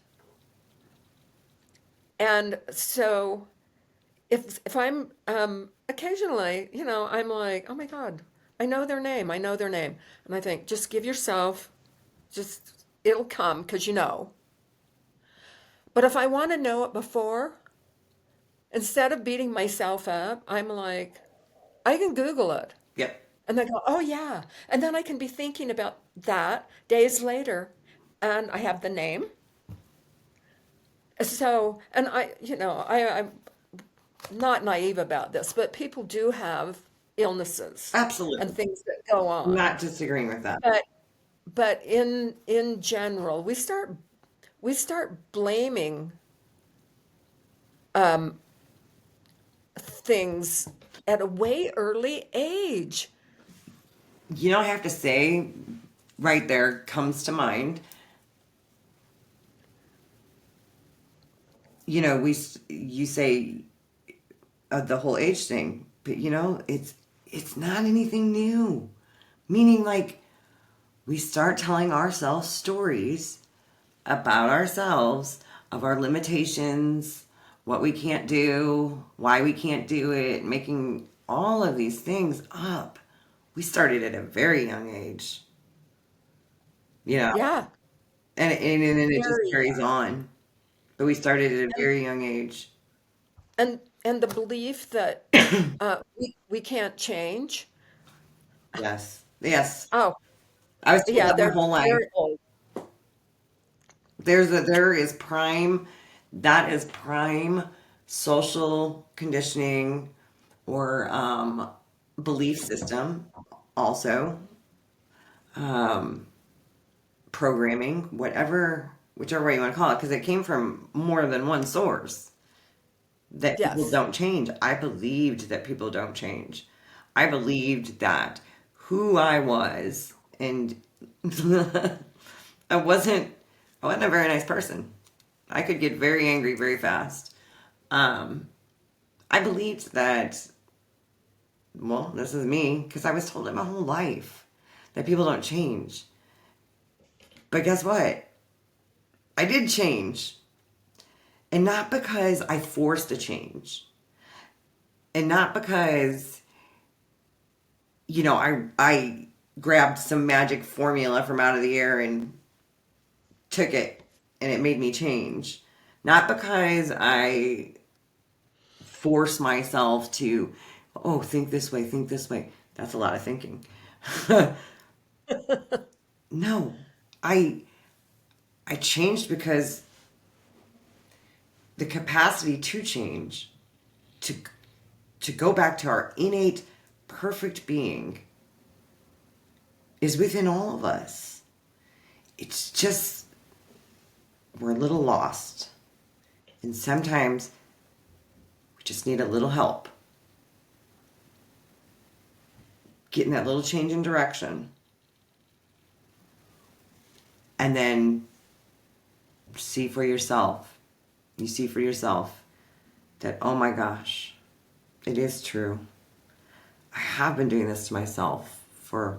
And so if I'm occasionally, I'm like, oh my God, I know their name, I know their name. And I think, just give yourself, just, it'll come because you know. But if I want to know it before, instead of beating myself up, I'm like, I can Google it. Yep. And then go, oh yeah. And then I can be thinking about that days later. And I have the name. So, and I'm not naive about this, but people do have illnesses and Absolutely. things that go on. Not disagreeing with that. But in general, we start blaming things at a way early age. I have to say, right there comes to mind, you say the whole age thing, but it's not anything new. Meaning, like, we start telling ourselves stories about ourselves, of our limitations, what we can't do, why we can't do it, making all of these things up. We started at a very young age, you know, Yeah, and it just very carries young. on. But we started at a And very young age. and the belief that we can't change. Yes, yes. Oh, I was told yeah, that my they're whole life. very old. There is prime, that is prime social conditioning or belief system, also um, programming, whichever way you want to call it, because it came from more than one source. That people Yes. don't change. I believed that people don't change. I believed that who I was, and I wasn't. I wasn't a very nice person. I could get very angry very fast. Um, I believed that. Well, this is me because I was told it my whole life that people don't change. But guess what? I did change, and not because I forced a change, and not because I grabbed some magic formula from out of the air and took it and it made me change. Not because I force myself to, oh, think this way, think this way. That's a lot of thinking. No, I I changed because the capacity to change, to to go back to our innate perfect being is within all of us. It's just we're a little lost. And sometimes we just need a little help. Getting that little change in direction. And then see for yourself. You see for yourself that, oh my gosh, it is true. I have been doing this to myself for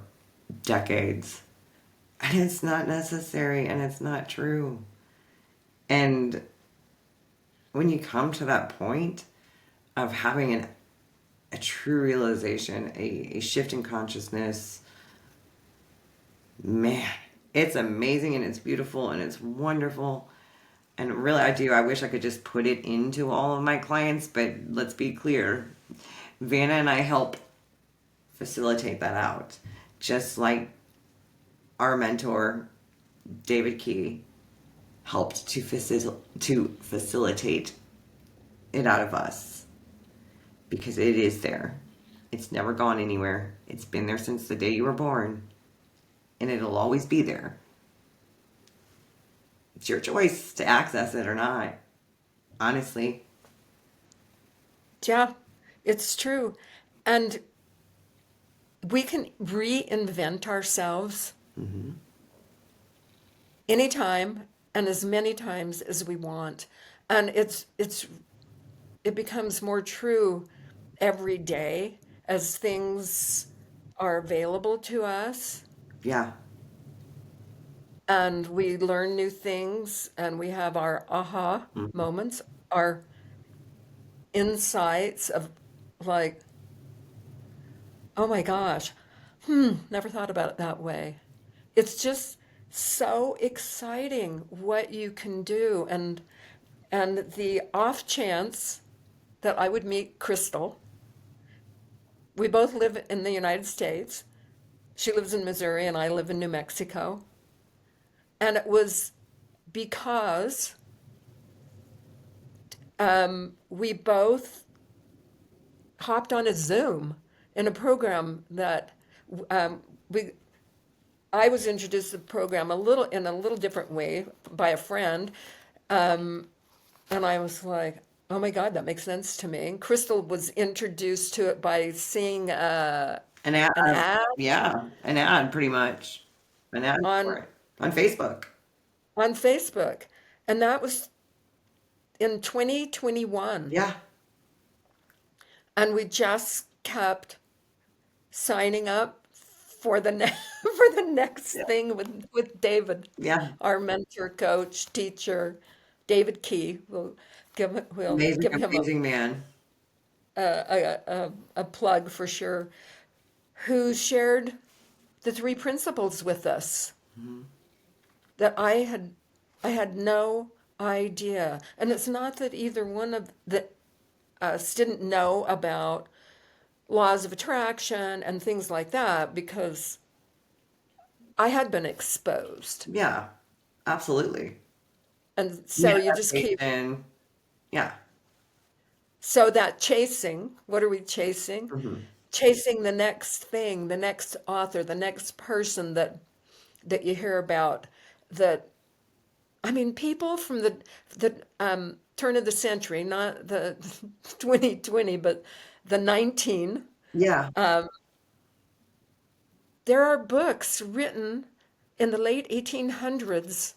decades. And it's not necessary and it's not true. And when you come to that point of having a true realization, a shift in consciousness, man, it's amazing and it's beautiful and it's wonderful. And really, I wish I could just put it into all of my clients, but let's be clear. Vana and I help facilitate that out. Just like our mentor, David Key, helped to facilitate it out of us. Because it is there. It's never gone anywhere. It's been there since the day you were born. And it'll always be there. It's your choice to access it or not. Honestly. Yeah, it's true. And we can reinvent ourselves anytime and as many times as we want. And it becomes more true every day as things are available to us Yeah. and we learn new things and we have our aha moments, our insights of like, oh my gosh, never thought about it that way. It's just so exciting what you can do. And the off chance that I would meet Crystal, we both live in the United States. She lives in Missouri and I live in New Mexico. And it was because we both hopped on a Zoom in a program that um, we I was introduced to the program in a little different way by a friend, and I was like, "Oh my God, that makes sense to me." And Crystal was introduced to it by seeing An ad. an ad Yeah. An ad, pretty much. An ad for on it. On Facebook. Facebook, and that was in 2021, Yeah. and we just kept signing up for the for the next Yeah. thing with David, Yeah. our mentor, coach, teacher, David Key. We'll Amazing, give him amazing man. a plug for sure. Who shared the three principles with us that I had no idea, and it's not that either one of us didn't know about laws of attraction and things like that because I had been exposed. Yeah. Absolutely. And so you just keep, Manifestation. Yeah. so that chasing, what are we chasing? Hmm. Chasing the next thing, the next author, the next person that you hear about that, I mean, people from the turn of the century, not the 2020, but the 19, Yeah. there are books written in the late 1800s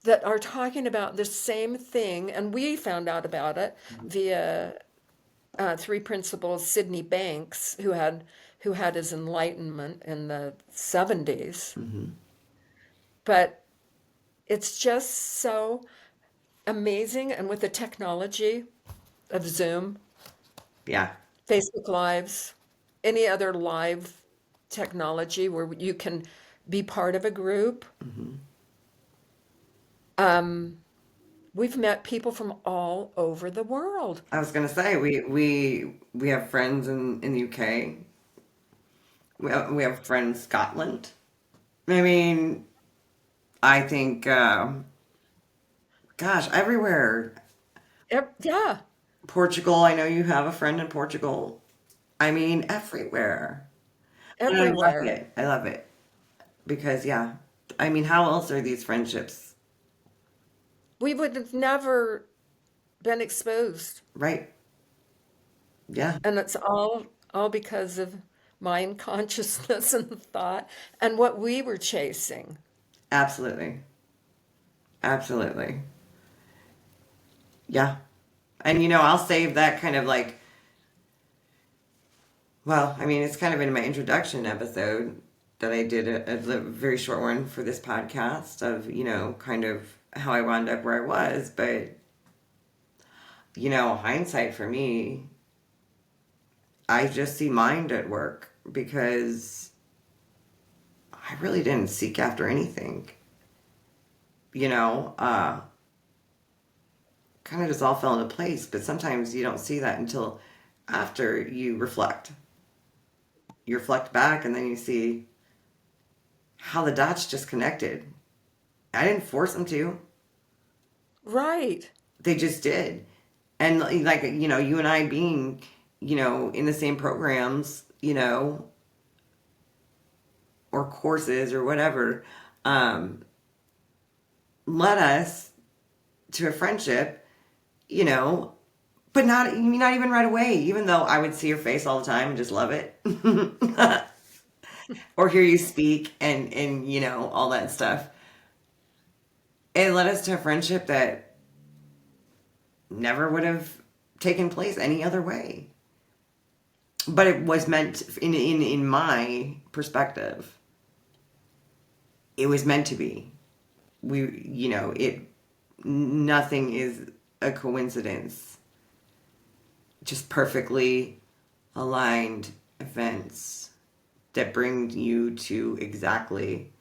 that are talking about the same thing, and we found out about it via Three Principles Sydney Banks, who had his enlightenment in the 70s. But it's just so amazing, and with the technology of Zoom, Yeah. Facebook Lives, any other live technology where you can be part of a group. We've met people from all over the world. I was gonna say we have friends in the UK. We have friends in Scotland. I mean, I think, gosh, everywhere. Yeah, Portugal. I know you have a friend in Portugal. I mean, everywhere. And I love everywhere. it. I love it because yeah. I mean, how else are these friendships? we would have never been exposed. Right. Yeah, And it's all because of mind consciousness and thought and what we were chasing. absolutely. Absolutely. Yeah. And I'll save that kind of like, well, I mean, it's kind of in my introduction episode that I did a very short one for this podcast of, kind of how I wound up where I was. But, hindsight for me, I just see mind at work because I really didn't seek after anything. Kind of just all fell into place. But sometimes you don't see that until after you reflect. You reflect back and then you see how the dots just connected. I didn't force them to. Right. They just did. And like, you and I being, in the same programs, or courses or whatever, led us to a friendship, but not even right away, even though I would see your face all the time and just love it. Or hear you speak and all that stuff. It led us to a friendship that never would have taken place any other way. But it was meant in my perspective. It was meant to be. It nothing is a coincidence. Just perfectly aligned events that bring you to exactly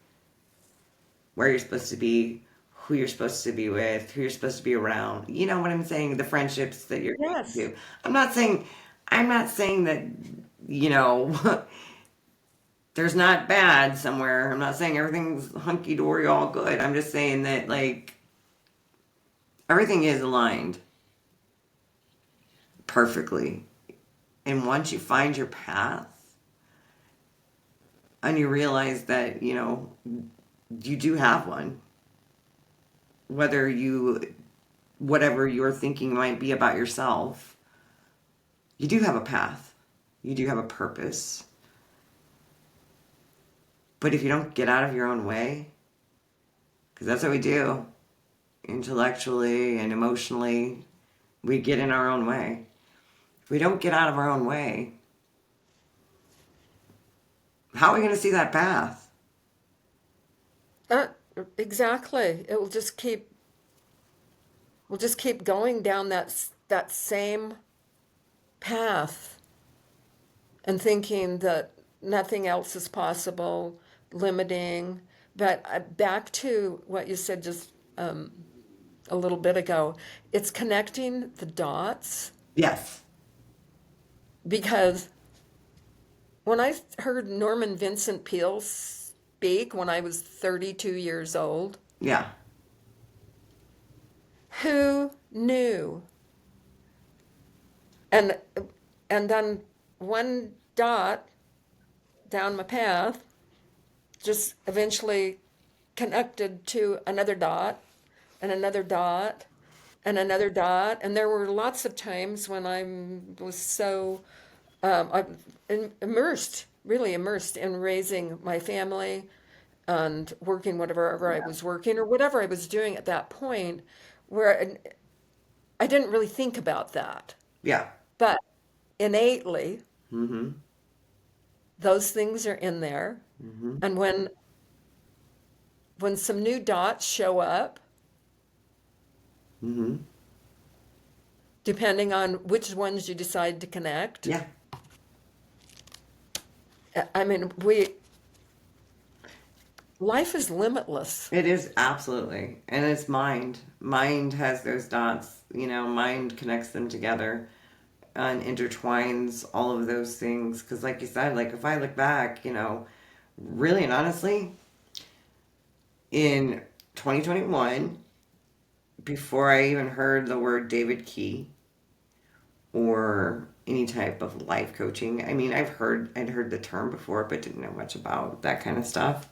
where you're supposed to be, who you're supposed to be with, who you're supposed to be around. You know what I'm saying? The friendships that you're going Yes. to. I'm not saying that, you know, there's not bad somewhere. I'm not saying everything's hunky dory, all good. I'm just saying that, like, everything is aligned perfectly. And once you find your path and you realize that, you do have one, whatever your thinking might be about yourself, you do have a path. You do have a purpose. But if you don't get out of your own way, because that's what we do, intellectually and emotionally, we get in our own way. If we don't get out of our own way, how are we going to see that path? Uh, exactly. We'll just keep going down that same path and thinking that nothing else is possible, limiting. But back to what you said just a little bit ago, it's connecting the dots Yes. because when I heard Norman Vincent Peale speak when I was 32 years old, Yeah. who knew? And and then one dot down my path just eventually connected to another dot and another dot and another dot. And there were lots of times when I was so immersed, really immersed in raising my family and working whatever I was working or whatever I was doing at that point, where I didn't really think about that. Yeah. But innately, Mm-hmm. those things are in there. Mm-hmm. And when some new dots show up, Mm-hmm. depending on which ones you decide to connect, Yeah. I mean, life is limitless. It is absolutely. And it's mind. Mind has those dots, mind connects them together and intertwines all of those things. Because, like you said, like if I look back, really and honestly, in 2021, before I even heard the word David Key or any type of life coaching, I mean, I'd heard the term before, but didn't know much about that kind of stuff.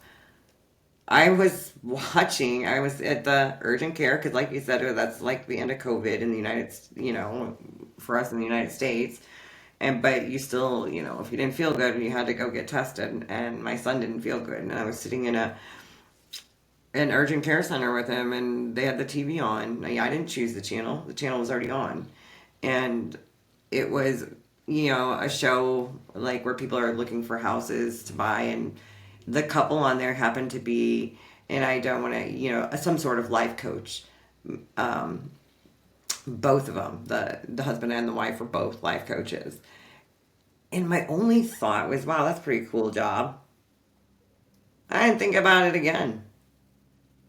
I was watching, I was at the urgent care because, like you said, that's like the end of COVID in the for us in the United States. But you still, if you didn't feel good, you had to go get tested. And my son didn't feel good, and I was sitting in an urgent care center with him, and they had the TV on. I didn't choose the channel; the channel was already on, and it was a show like where people are looking for houses to buy, and the couple on there happened to be, and I don't want to, some sort of life coach. Um, Both of them, the husband and the wife, were both life coaches. And my only thought was, wow, that's a pretty cool job. I didn't think about it again.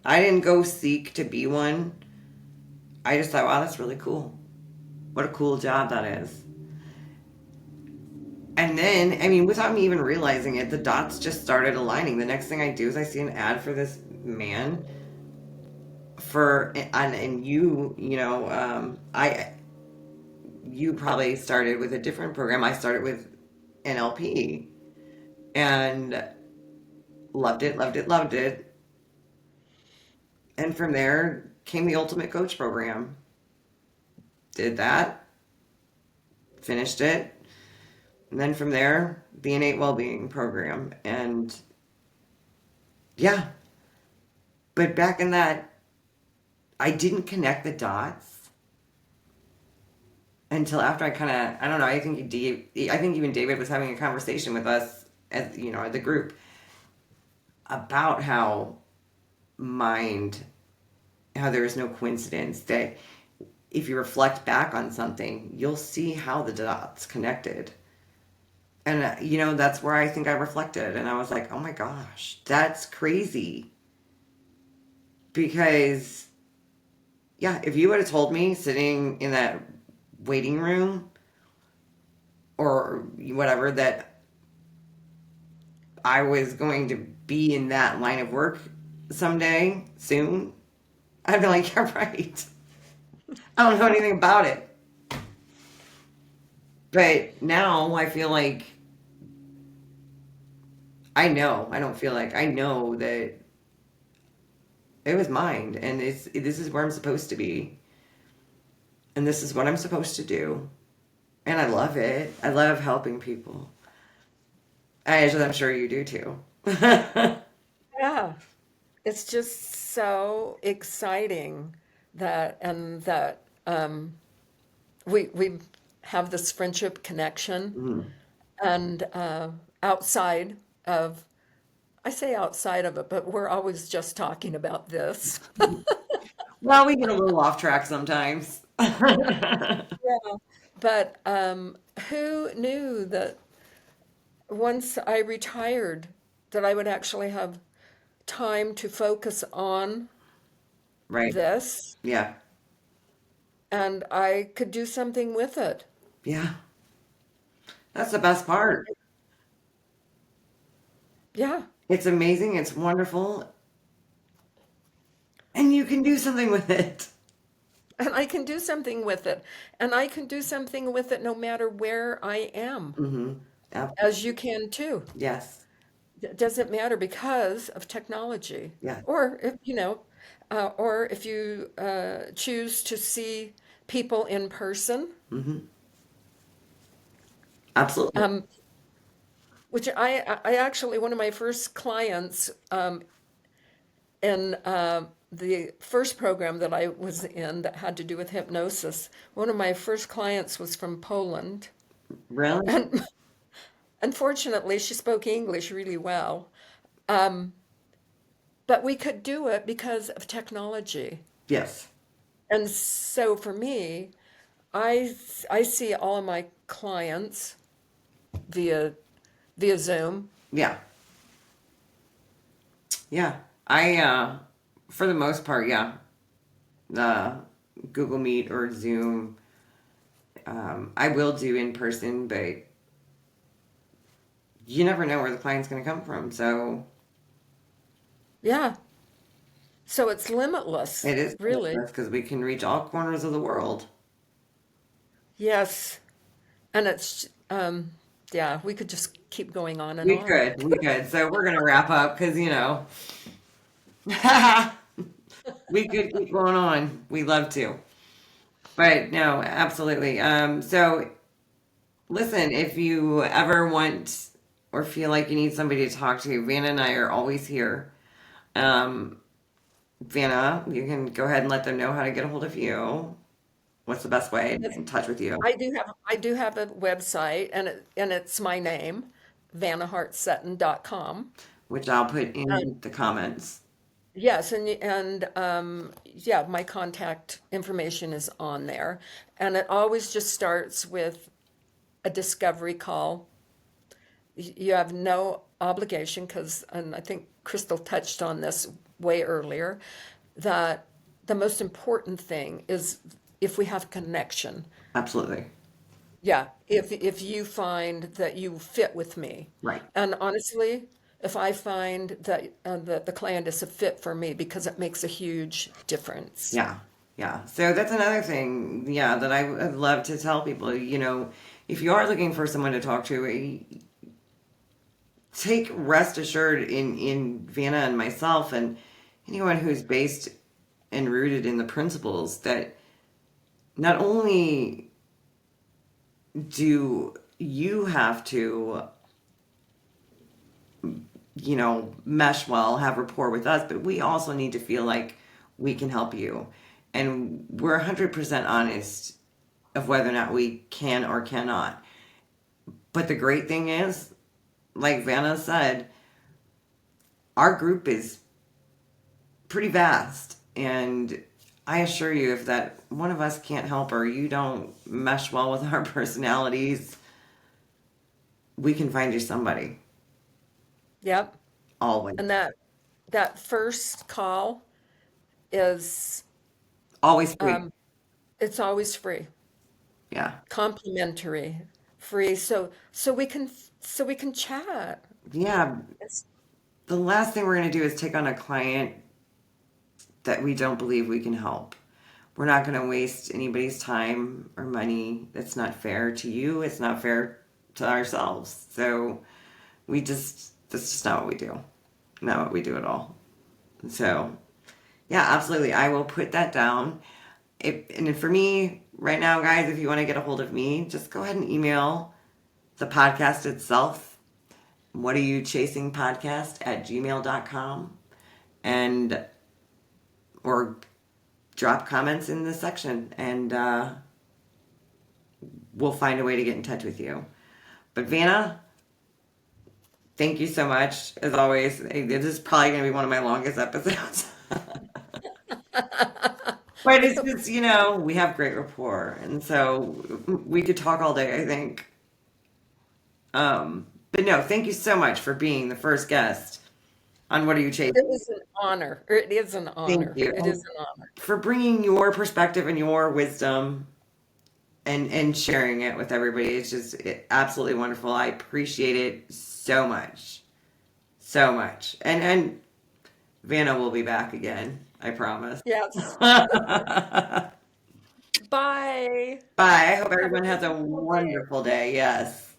I didn't go seek to be one. I just thought, wow, that's really cool. What a cool job that is. And then, I mean, without me even realizing it, the dots just started aligning. The next thing I do is I see an ad for this man and you probably started with a different program. I started with NLP and loved it, loved it, loved it. And from there came the Ultimate Coach program. Did that, finished it. And then from there, the Innate Wellbeing program. And yeah, but back in that, I didn't connect the dots until after I kind of, I don't know, I think even David was having a conversation with us as, the group about mind, how there is no coincidence, that if you reflect back on something, you'll see how the dots connected. And, that's where I think I reflected. And I was like, oh my gosh, that's crazy. Because, yeah, if you would have told me sitting in that waiting room or whatever that I was going to be in that line of work someday soon, I'd be like, you're right. I don't know anything about it. But now I feel like I don't feel like I know that it was mine, and this is where I'm supposed to be, and this is what I'm supposed to do, and I love it. I love helping people. I'm sure you do too. Yeah. It's just so exciting that we have this friendship connection Mhm. and outside of I say outside of it, but we're always just talking about this. Well, we get a little off track sometimes. Yeah. But who knew that once I retired that I would actually have time to focus on Right. this Yeah. and I could do something with it. Yeah. That's the best part. Yeah. It's amazing. It's wonderful. And you can do something with it. And I can do something with it. And I can do something with it no matter where I am, Mm-hmm. as you can too. Yes. It doesn't matter because of technology. Yeah. Or if, or if you choose to see people in person, Mm-hmm. Absolutely. um, which I actually, one of my first clients in the first program that I was in that had to do with hypnosis, one of my first clients was from Poland. Really? And unfortunately, she spoke English really well. Um, but we could do it because of technology. Yes. And so for me, I see all of my clients via via Zoom. Yeah. Yeah. For the most part, yeah. Uh, Google Meet or Zoom. I will do in person, but you never know where the client's going to come from. So Yeah. So it's limitless, it is really. because we can reach all corners of the world. Yes. And it's yeah, we could just keep going on and We on. could, we could. So we're going to wrap up because, We could keep going on. We love to. But no, absolutely. So listen, if you ever want or feel like you need somebody to talk to, Vanna and I are always here. Um, Vanna, you can go ahead and let them know how to get a hold of you. What's the best way to get Yes, in touch with you? I do have a website, and it's my name, vanahartsutton.com. Which I'll put in the comments. Yes, yeah, my contact information is on there, and it always just starts with a discovery call. You have no obligation because, and I think Crystal touched on this way earlier, that the most important thing is if we have connection. Absolutely. Yeah, if you find that you fit with me, Right. and honestly, if I find that the client is a fit for me, because it makes a huge difference. Yeah. Yeah. So that's another thing, yeah, that I would love to tell people. If you are looking for someone to talk to, take rest assured in Vanna and myself and anyone who's based and rooted in the principles that not only do you have to, mesh well, have rapport with us, but we also need to feel like we can help you. And we're 100% honest of whether or not we can or cannot. But the great thing is, like Vanna said, our group is pretty vast. And I assure you, if that one of us can't help or you don't mesh well with our personalities, we can find you somebody. Yep. Always. And that first call is Always free. um, it's always free, Yeah. complimentary, free, so we can chat. Yeah. It's, The last thing we're going to do is take on a client that we don't believe we can help. We're not going to waste anybody's time or money. That's not fair to you. It's not fair to ourselves. So that's just not what we do. Not what we do at all. So, yeah, absolutely. I will put that down. And for me, right now, guys, if you want to get a hold of me, just go ahead and email the podcast itself. What are you chasing podcast at gmail.com and or drop comments in the section and we'll find a way to get in touch with you. But Vanna, thank you so much as always. This is probably going to be one of my longest episodes. But it's just, we have great rapport. And so we could talk all day, I think. But no, thank you so much for being the first guest on What Are You it Chasing? is an honor. It is an Thank honor. you. It is an honor. For bringing your perspective and your wisdom and sharing it with everybody. It's just absolutely wonderful. I appreciate it so much. So much. And Vanna will be back again. I promise. Yes. Bye. Bye. I hope Have a everyone has a wonderful day. wonderful day. Yes.